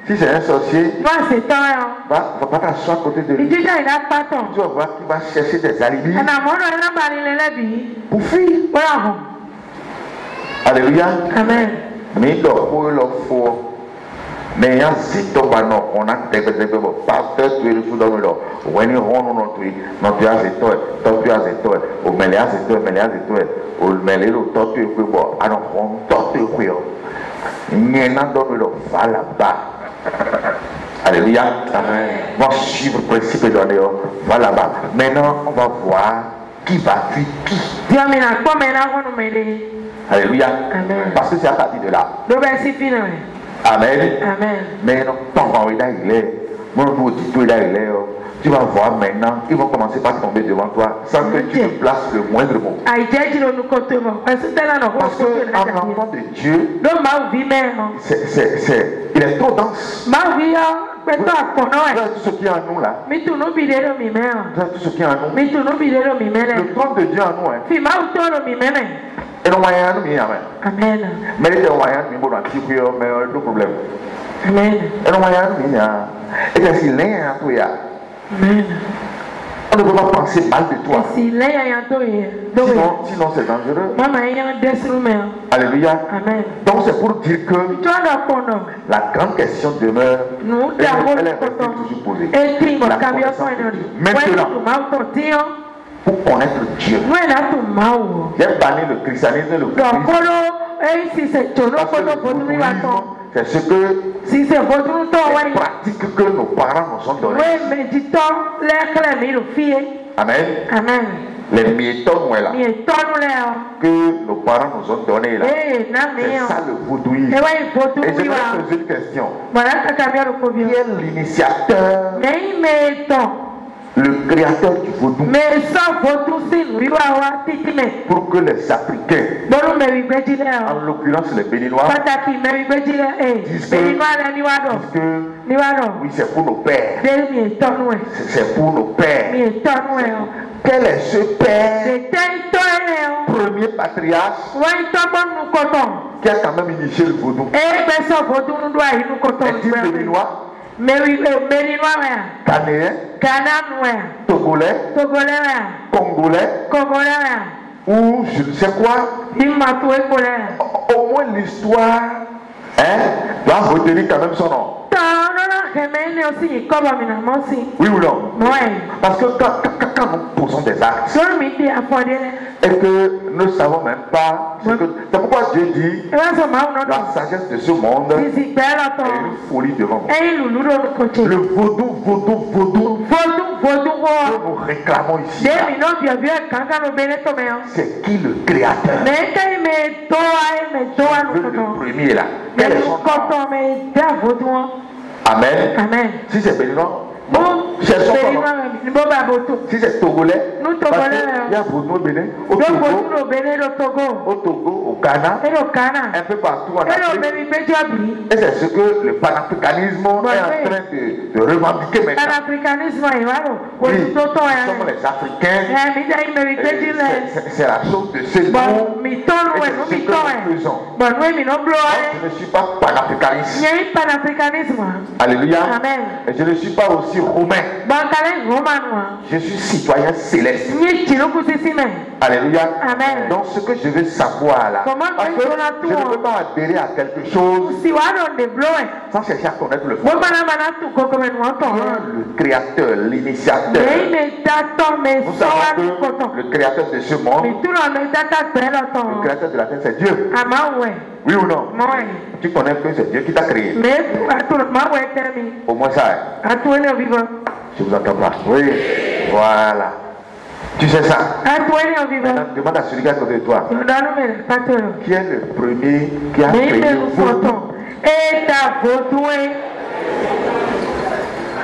Si c'est un sorcier, va pas t'asseoir à côté de lui. Tu vas voir qu'il va chercher des alibis pour fuir. Alléluia. Amen. Mais il faut mais ya zito bano on a tebe pasteur tu es le sous dans le when you run on tu non tu as zito tu as zito o melia zito o melelo tu es bon alors on tu es quoi n'ena dans le va là-bas. Alléluia. Amen. On va suivre le principe de l'année. Va là-bas. Maintenant on va voir qui va fuir qui. Alléluia. Amen. Parce que c'est à partir de là. Amen. Amen. Mais non, tu vas voir maintenant, ils vont commencer par tomber devant toi sans que tu ne places le moindre mot. Parce qu'un enfant de Dieu, il est trop dense. Tout ce qui est en nous là. Tout ce qui est en nous. Le trône de Dieu en nous. Et le moyen de nous, amen. Mais le moyen de nous, mais le problème. Amen. Et le moyen de nous, et que si l'un à toi, on ne peut pas penser mal de toi. Sinon c'est dangereux. Alléluia. Amen. Donc c'est pour dire que la grande question demeure. Elle est toujours posée. La connaissance de Dieu. Maintenant, pour connaître Dieu. J'ai banni le christianisme et le c'est ce que les pratiques que nos parents nous ont données. Amen. Amen. Les miettons là que nos parents nous ont donné là, c'est ça le vaudouisme. Et je vais poser une question. Qui est l'initiateur, le créateur du vaudou, pour que les Africains, en l'occurrence les Béninois, disent que oui, c'est pour nos pères. C'est pour nos pères. Quel est ce père, premier patriarche, qui a quand même initié le vaudou? Est-il Béninois? Ghanéen, Togolais, Congolais, ou je ne sais quoi. Au moins l'histoire doit retenir quand même son nom. Oui ou non? Parce que quand nous posons des actes et que nous ne savons même pas, c'est pourquoi Dieu dit la sagesse de ce monde est une folie devant nous. Le vaudou que nous réclamons ici, c'est qui le créateur? Le premier là. Quel est son nom? Amen. Amen. Si c'est Béninois, si c'est Togolais, il y a Vaudou au Bénin, au Togo, au Ghana, un peu partout en Afrique. Et c'est ce que le panafricanisme est en train de revendiquer maintenant. Oui, nous sommes les Africains. C'est la chose de ce monde. Et c'est ce que nous faisons. Je ne suis pas panafricaniste. Alléluia. Amen. Et je ne suis pas aussi romain. Je suis citoyen céleste. Alléluia. Amen. Donc ce que je veux savoir là, parce que je ne peux pas adhérer à quelque chose sans chercher à connaître le fond. Le créateur, l'initiateur. Nous savons que le créateur de ce monde, le créateur de la terre, c'est Dieu. Oui ou non? Tu connais que c'est Dieu qui t'a créé. Au moins ça. Je vous entends pas. Oui. Voilà. Tu sais ça? Maintenant, demande à celui qui est à côté de toi. Qui est le premier qui a créé le vaudou?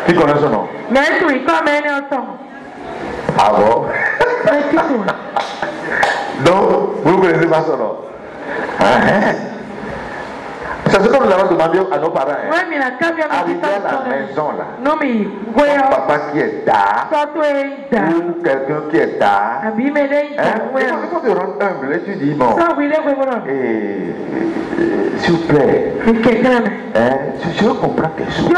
Tu connais son nom? Ah bon? Donc, vous ne connaissez pas son nom? C'est ce que nous avons demandé à nos parents. Arrivé à la maison là, papa qui est tard, ou quelqu'un qui est tard, il faut te rendre humble. Et tu dis bon, s'il vous plaît, je veux comprendre quelque chose.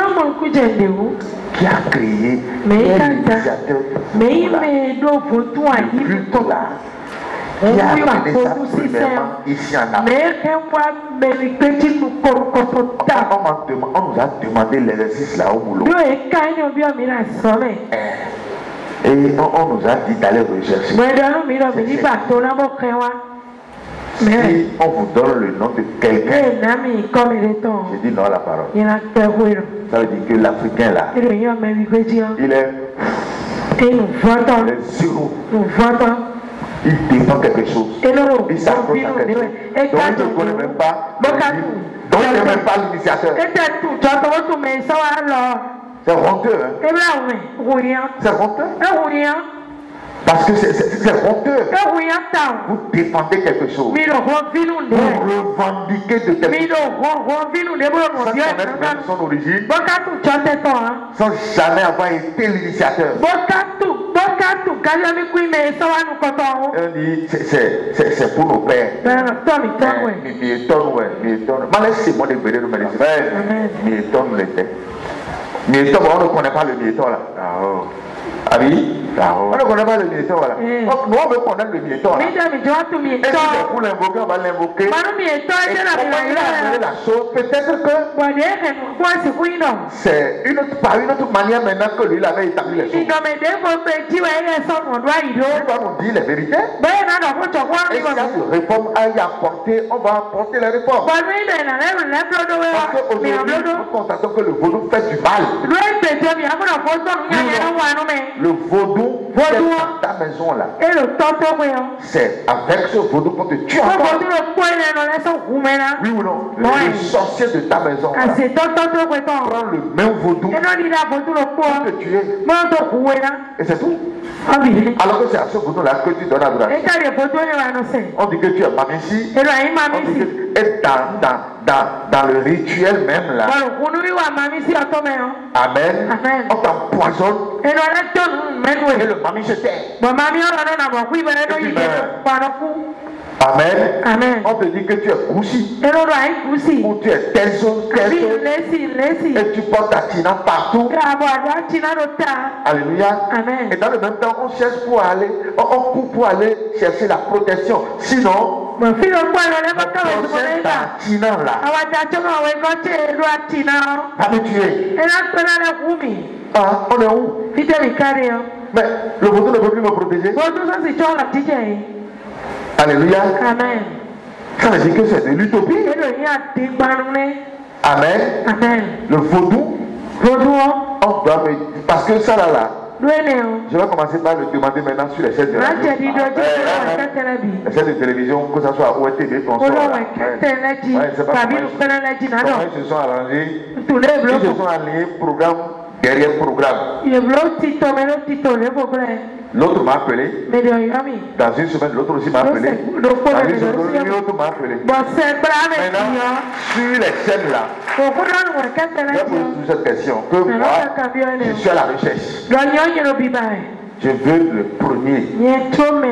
Qui a créé l'initiateur du culte là? Qui a amené ça premièrement ici en Afrique. On nous a demandé l'exercice là au boulot. Et on nous a dit d'aller rechercher. Si on vous donne le nom de quelqu'un, je dis non à la parole. Ça veut dire que l'Africain là, il est sur nous. Il défend quelque chose. Il s'approche à quelque chose. Donc il ne connaît même pas. Donc il n'est même pas l'initiateur. C'est honteux. Hein? C'est honteux. Parce que c'est honteux. Vous défendez quelque chose. Vous revendiquez de quelque chose. Sans connaître même son origine. Sans jamais avoir été l'initiateur. On dit c'est pour nos pères. Laissez-moi de bénir Milton l'était. Milton, on ne connaît pas le Milton là. Ah oui? On ne connaît pas le militant, voilà. Nous, on veut connaître le militant. Et si c'est pour l'invoquer, on va l'invoquer. Et comment il a amené la chose? Peut-être que c'est par une autre manière maintenant que lui avait établi les choses. Il va nous dire les vérités. Et s'il y a des réformes à y apporter, on va apporter les réformes. Parce qu'aujourd'hui, nous constatons que le vaudou fait du mal. Le vaudou, c'est dans ta maison là. C'est avec ce vaudou qu'on te tue encore. Oui ou non? Le sorcier de ta maison prend le même vaudou pour te tuer. Et c'est tout. Alors que c'est à ce vaudou là que tu donnes adoration. On dit que tu es Mamissi. Et dans le rituel même là. Amen. On t'empoisonne. Et le Mami se tait. Amen. On te dit que tu es Koussi. Ou tu es telle chose. Et tu portes ta tina partout. Alléluia. Amen. Et dans le même temps, on cherche pour aller, on court pour aller chercher la protection. Sinon, on va me tuer. On est où? Mais le vaudou ne peut plus me protéger. Alléluia. Amen. Ça veut dire que c'est de l'utopie. Amen. Le vaudou, on doit me... Parce que ça là, je vais commencer par le demander maintenant sur les chaînes de radio. Les chaînes de télévision, que ce soit ORTV, consort. C'est pas comment ils se sont arrangés. Ils se sont alignés programme derrière programme. L'autre m'a appelé. Dans une semaine, l'autre aussi m'a appelé. Dans une semaine, l'autre m'a appelé. Maintenant, sur les chaînes là, je vais poser cette question. Que moi, je suis à la recherche. je veux le premier.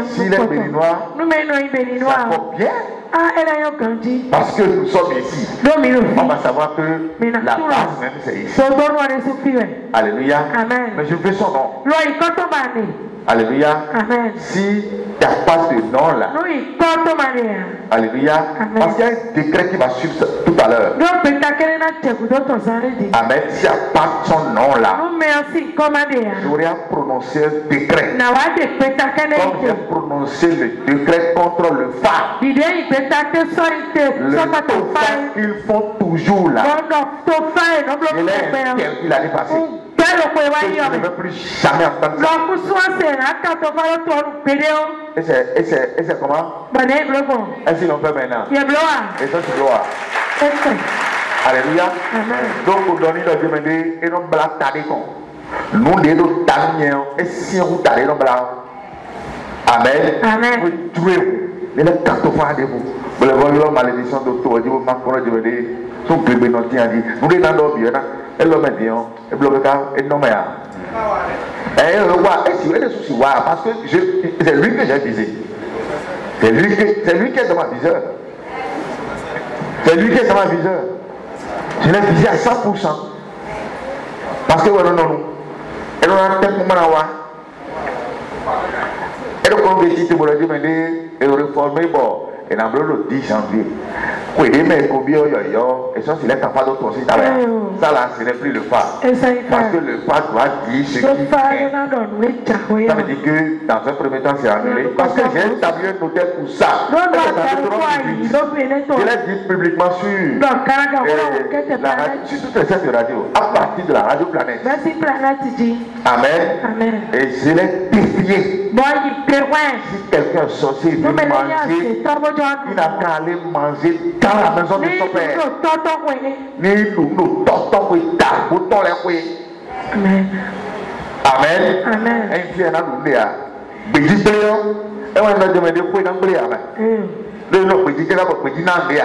S'il est béninois, ça va bien. Parce que nous sommes ici. On va savoir que la base même c'est ici. Alléluia. Mais je veux son nom. Alléluia. Si il n'y a pas de nom là. Alléluia. Parce qu'il y a un décret qui va suivre tout à l'heure. Amen. S'il n'y a pas son nom là, j'aurais prononcé un décret. Comme j'ai prononcé le décret contre le phare. Le phare qu'ils font toujours là. Il l'année passée. Je ne veux plus jamais entendre ça. Et c'est comment? Est-ce qu'ils l'ont fait maintenant? Et ça c'est gloire. Alléluia. Donc vous donnez le demandé et non blanc tadé con. Nous les taniens et si vous tadez non blanc. Amen. Vous tuez vous. Mais le cartofan de vous. Vous le voyez la malédiction d'auto. Vous m'apprenez de me dire. Son bébé non tient dit. Nous les dans nos bien. Et l'homme dit, et le nom est. Et le roi, et si vous avez des soucis, parce que c'est lui que j'ai visé. C'est lui qui est dans ma viseur. C'est lui qui est dans ma viseur. Je l'ai visé à 100%. Parce que, non. Et on a un temps pour moi. Et le congrès, pour le dire, et réformer, bon. Et dans le 10 janvier, et ça, c'est capable de penser. Ça là, ce n'est plus le phare. Parce que le phare doit dire ce qui est. Ça veut dire que dans un premier temps, c'est annulé. Parce que j'ai établi un hôtel pour ça. Je l'ai dit publiquement sur toutes les chaînes de radio, à partir de la radio Planète. Amen. Et je l'ai défié. Si quelqu'un est sorcier, il veut manger. Il n'a qu'à aller manger dans la maison de son père. Ni nous tortons les boutons les couilles. Amen. Un pied dans le nez. Bédit Léon. Et on a demandé quoi dans le nez. Le nom bédit là pour bédit dans le nez.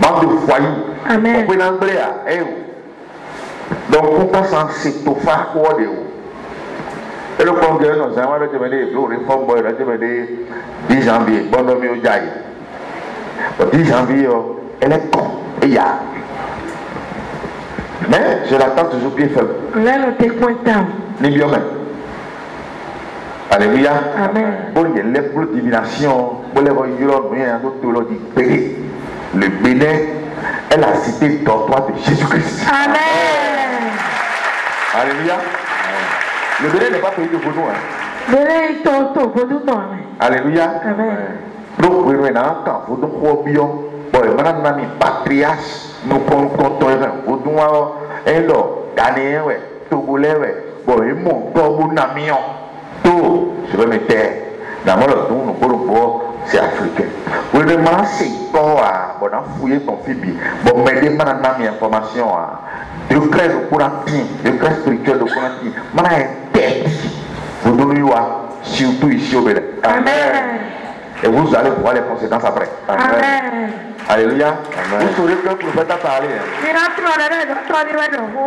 Bande de foyers. Amen. Quoi dans le nez. Donc pourquoi ça c'est au phare quoi de vous? Et le congrès nous a demandé le réforme boy a demandé 10 janvier. Bon nommé au Djaï. 10 janvier, elle est con. Et il y a. Mais je l'attends toujours pied faible. Ni bien même. Alléluia. Amen. Pour les divinations, pour les voyants, le Bénin est la cité dortoir de Jésus-Christ. Amen. Alléluia. Le Bénin n'est pas pays de vaudou. Alléluia. Amen. Donc, vous avez un camp, vous devez vous bien. Bon, maintenant, nous patriarches, nous prenons compte de vous devez Ghanéen, Togolais, bon, ils m'ont comme un amion. Tout, je vais me taire. D'abord, nous pouvons c'est africain. Vous devez m'enseigner quoi, bon, fouiller ton fibi. Bon, m'aider maintenant mes informations. Décret de Corantin, décret spirituel de Corantin. Maintenant, interdit. Vous devez surtout ici au Bénin. Amen. Et vous allez voir les conséquences après. Amen. Alléluia. Amen. Vous saurez que le prophète a parlé.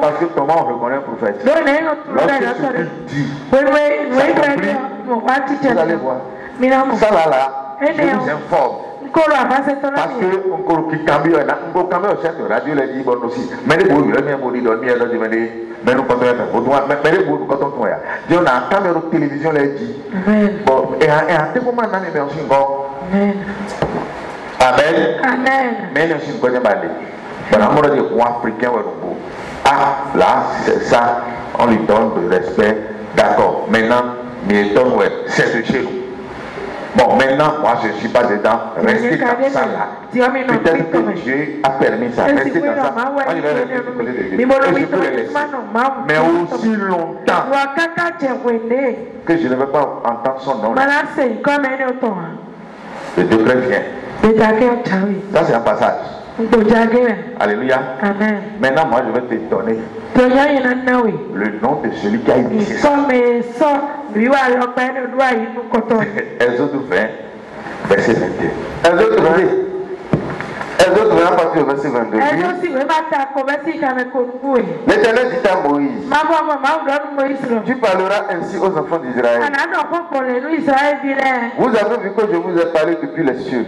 Parce que comment on reconnaît un prophète? Lorsque celui dit, vous allez voir. Ça là, je vous informe. Parce que on qui cambio, on cambio au chef de radio, il dit bon aussi. Mais les boules, mais nous quand mais les boules quand on voit. Dieu on a un caméra de télévision, il dit. Bon, et à tel moment, on a mis un single. Amen. Mais le single n'est pas dit. Bon, on a dit africain ou ah, là, c'est ça, on lui donne le respect. D'accord. Maintenant, mais c'est de chez nous. Bon, maintenant, moi je ne suis pas dedans. Restez dans ça là. Peut-être que Dieu a permis ça. Restez dans ça. Moi, je vais rester du côté de Dieu. Et je peux les laisser. Mais aussi longtemps que je ne veux pas entendre son nom. Le décret vient. Ça, c'est un passage. Alléluia. Amen. Maintenant, moi, je vais te donner le nom de celui qui a initié ça. Exode 20, verset 22. Exode 20, à partir du verset 22. L'Éternel dit à Moïse, Tu parleras ainsi aux enfants d'Israël. Vous avez vu que je vous ai parlé depuis les cieux.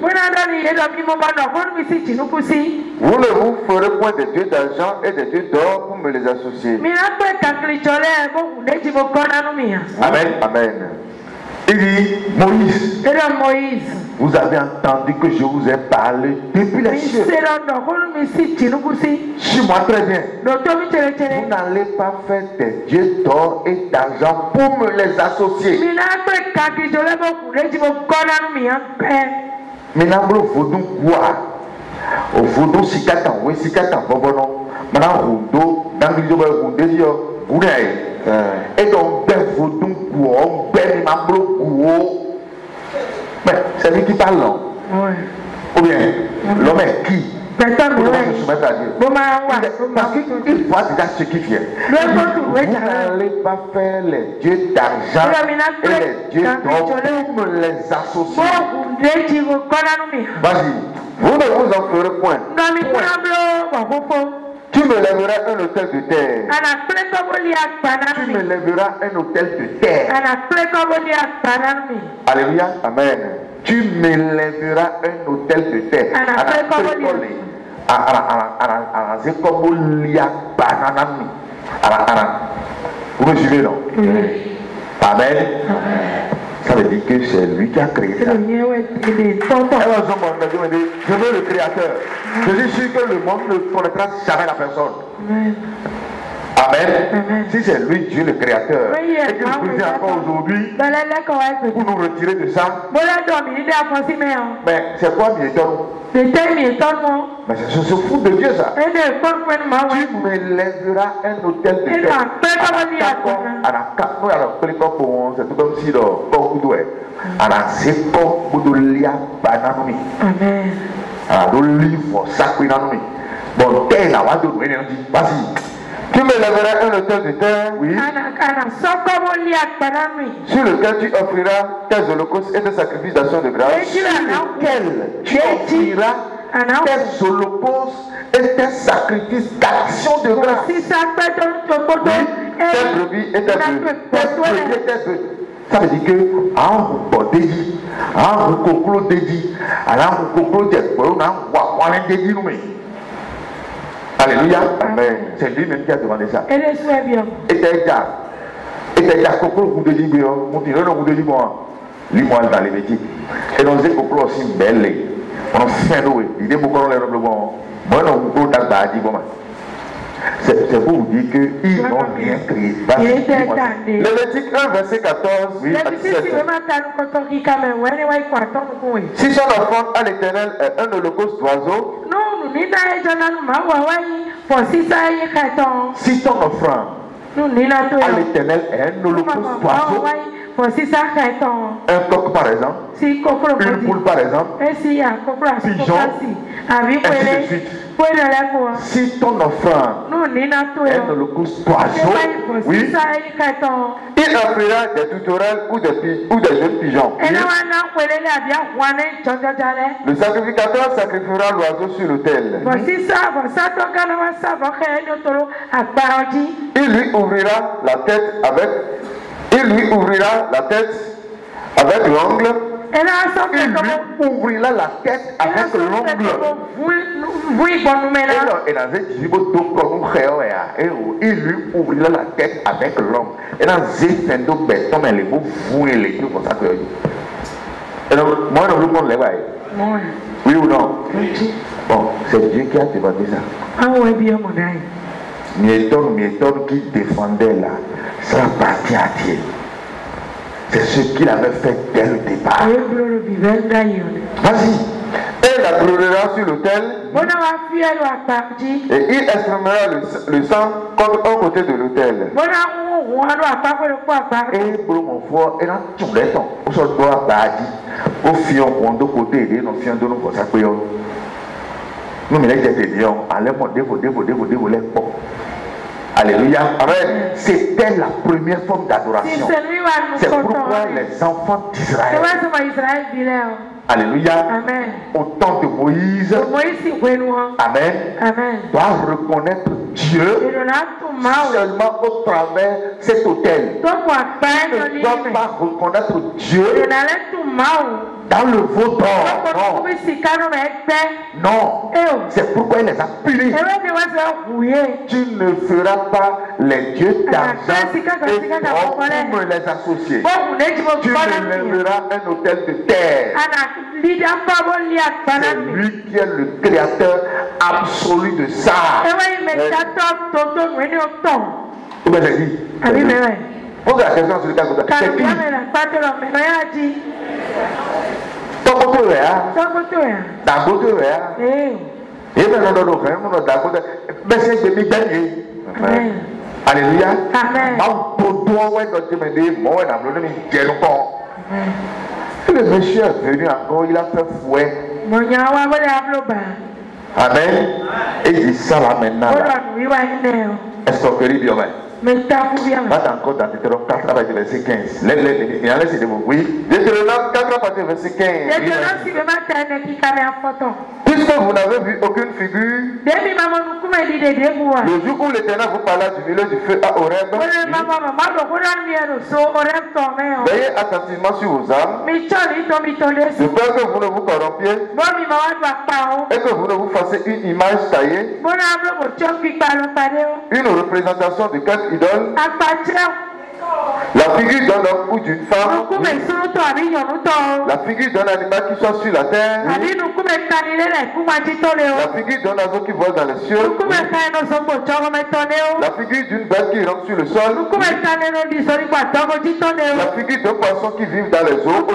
Vous ne vous ferez point des dieux d'argent et des dieux d'or pour me les associer. Amen. Amen. Il dit, Moïse, vous avez entendu que je vous ai parlé depuis les cieux. Suis-moi très bien. Vous n'allez pas faire des dieux d'or et d'argent pour me les associer. Maintenant, vous au vaudou sikatan, oui sikatan, bobono. Maintenant, vaudou, dans le vous et donc, ben vaudou, ben mambo, mais c'est lui qui parle, non? Ou bien, l'homme est qui? Pour se soumettre à Dieu. Parce qu'il voit déjà ce qu'il vient. Vous n'allez pas faire les dieux d'argent et les dieux d'or pour me les associer. Vas-y, vous ne vous en ferez point. Tu me lèveras un autel de terre. Tu me lèveras un autel de terre. Alléluia. Amen. Tu me lèveras un autel de terre. Vous me suivez, non? Amen. Ça veut dire que c'est lui qui a créé ça. Je veux le créateur. Je suis sûr que le monde ne connaîtra jamais la personne. Amen. Si c'est lui, Dieu le créateur, et qu'il nous vient encore aujourd'hui pour nous retirer de ça, mais c'est quoi Miéton? Mais c'est ce fou de Dieu ça. Tu me lèveras un autel de terre. C'est tout comme si le corps doué. Bon, vas-y. Tu me lèveras un autel de terre, oui, sur lequel tu offriras tes holocaustes et tes sacrifices d'action de grâce, sur lequel tu offriras tes holocaustes et tes sacrifices d'action de grâce, oui, tes brebis et tes bœufs. Ça veut dire que en bordéji, en conclo dédi, en conclo dédi, en dédi nous. Alléluia. Amen. C'est lui-même qui a demandé ça. Et t'as compris vous de dire, mon tireur vous de dire moi, lui-moi dans les métiers. Et donc c'est compris aussi belle. On fait nous, il dit beaucoup les robes bon. Moi non vous d'abord dit bon. C'est pour vous dire qu'ils n'ont rien créé. Lévitique 1, verset 14. Oui, si son offrande à l'Éternel est un holocauste d'oiseau, si ton offrande à l'Éternel est un holocauste d'oiseau, un coq par exemple, une poule par exemple, pigeon, ainsi de suite. Si ton offrande est un holocauste d'oiseau, oui, il offrira des touterelles ou des jeunes pigeons. Le sacrificateur sacrifiera l'oiseau sur l'autel. Il lui ouvrira la tête avec l'ongle. Il lui ouvrira la tête avec l'ongle. Il lui ouvrira la tête avec l'ongle. Et dans zéphendo béton, mais les mots voués les yeux comme ça que. Et donc, moi, je vous les voyez. Oui ou non? Bon, c'est Dieu qui a demandé ça. Miéton qui défendait là, ça appartient à Dieu. C'est ce qu'il avait fait dès le départ. Vas-y. Et la brûlera sur l'autel. Et il exprimera le sang contre un côté de l'autel. Et pour mon foi, il a tout le temps. Au sol de la badi. Au fion, on doit côté, et non fion de nous pour ça. Nous, mais les gens, allez, les pop. Alléluia. Amen. C'était la première forme d'adoration. C'est pourquoi les enfants d'Israël. Alléluia. Amen. Au temps de Moïse. Amen. Doivent reconnaître Dieu seulement au travers cet autel. Ne doit pas reconnaître Dieu dans le veau d'or. Non. C'est pourquoi il les a punis. Tu ne feras pas les dieux d'argent et pour me les associer. Tu me lèveras un autel de terre. C'est lui qui est le créateur absolu de ça. Pose la question sur le cas de c'est qui? Tokoto ya. Dagoto ya. Et maintenant nous faisons notre dagoto. Mais c'est de m'égalier. Alléluia. Amen. Le monsieur est venu encore, il a fait fouet. Amen. Et il dit ça là maintenant. Est-ce qu'on peut dire bien? Va encore dans Deutéronome 4 à verset 15. Oui. Deutéronome 4 à verset 15. Puisque vous n'avez vu aucune figure, le jour où l'Éternel vous parla du milieu du feu à Horeb, veillez attentivement sur vos âmes, de peur que vous ne vous corrompiez et que vous ne vous fassiez une image taillée, une représentation de quelque idole, la figure d'un homme ou d'une femme, la figure d'un animal qui soit sur la terre, la figure d'un oiseau qui vole dans les cieux, la figure d'une bête qui rampe sur le sol, la figure d'un poisson qui vit dans les eaux.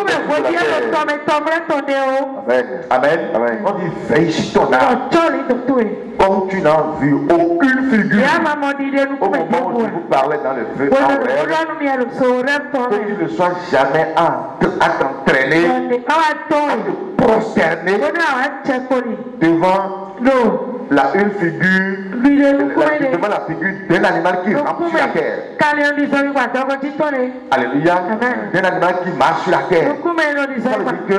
Amen. Amen. Amen. On dit veille sur ton âme. Comme tu n'as vu aucune figure au moment où tu vous parlais dans le feu en rêve, que tu ne sois jamais à t'entraîner, à te prosterner devant une figure, devant la figure d'un animal qui rampe sur la terre. Alléluia. D'un animal qui marche sur la terre. Ça veut dire que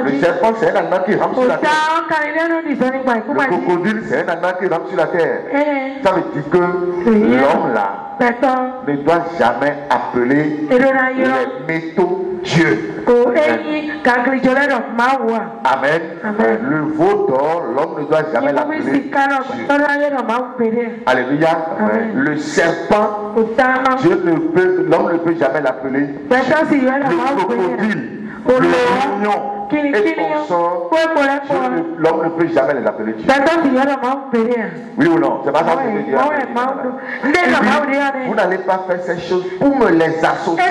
le serpent c'est un animal qui rampe sur la terre. Le crocodile c'est un animal qui rampe sur la terre. Ça veut dire que l'homme là ne doit jamais appeler les métaux Dieu. Amen. Amen. Le veau d'or, l'homme ne doit jamais l'appeler Dieu. Alléluia. Amen. Le serpent, l'homme ne peut jamais l'appeler Dieu. Le crocodile, le lion et consort, l'homme ne peut jamais les appeler Dieu. Oui ou non? C'est pas ça que je veux dire. Vous n'allez pas faire ces choses pour me les associer.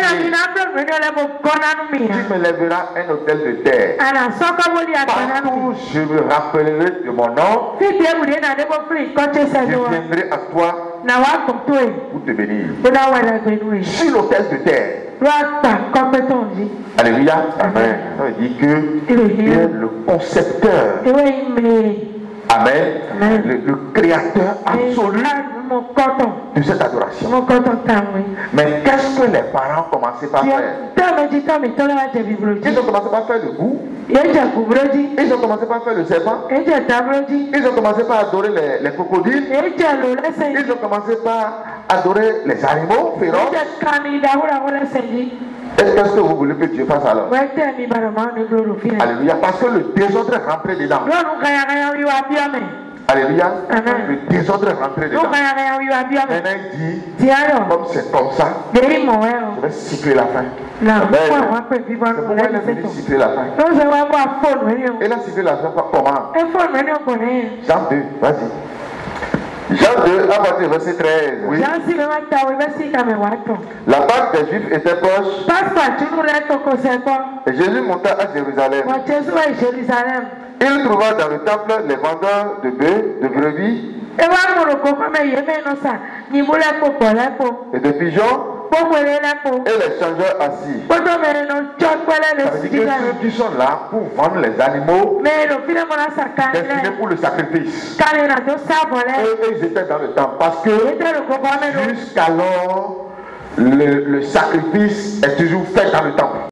Tu me lèveras un autel de terre. Partout je me rappellerai de mon nom. Je viendrai à toi pour te bénir. Sur l'autel de terre. Alléluia. Amen. Ça veut dire qu'il est le concepteur. Amen. Le créateur absolu de cette adoration. Mais qu'est-ce que les parents commençaient par faire? Ils ont commencé par faire le goût. Ils ont commencé par faire le serpent. Ils ont commencé par adorer les crocodiles. Ils ont commencé par adorer les animaux féroces. Qu'est-ce que vous voulez que Dieu fasse alors? Alléluia. Parce que le désordre est rentré dedans. Alléluia. Le désordre est rentré dedans. Maintenant il dit, comme c'est comme ça, je vais siffler la fin. C'est pourquoi il a venu siffler la fin. Il a sifflé la fin comment? Jean 2, vas-y. Jean 2, à partir du verset 13. Oui. La Pâque des Juifs était proche. Et Jésus monta à Jérusalem. Il trouva dans le temple les vendeurs de bœufs, de brebis et de pigeons et les changeurs assis. Ça veut dire que ceux qui sont là pour vendre les animaux destinés pour le sacrifice. Et ils étaient dans le temple parce que jusqu'alors le sacrifice est toujours fait dans le temple.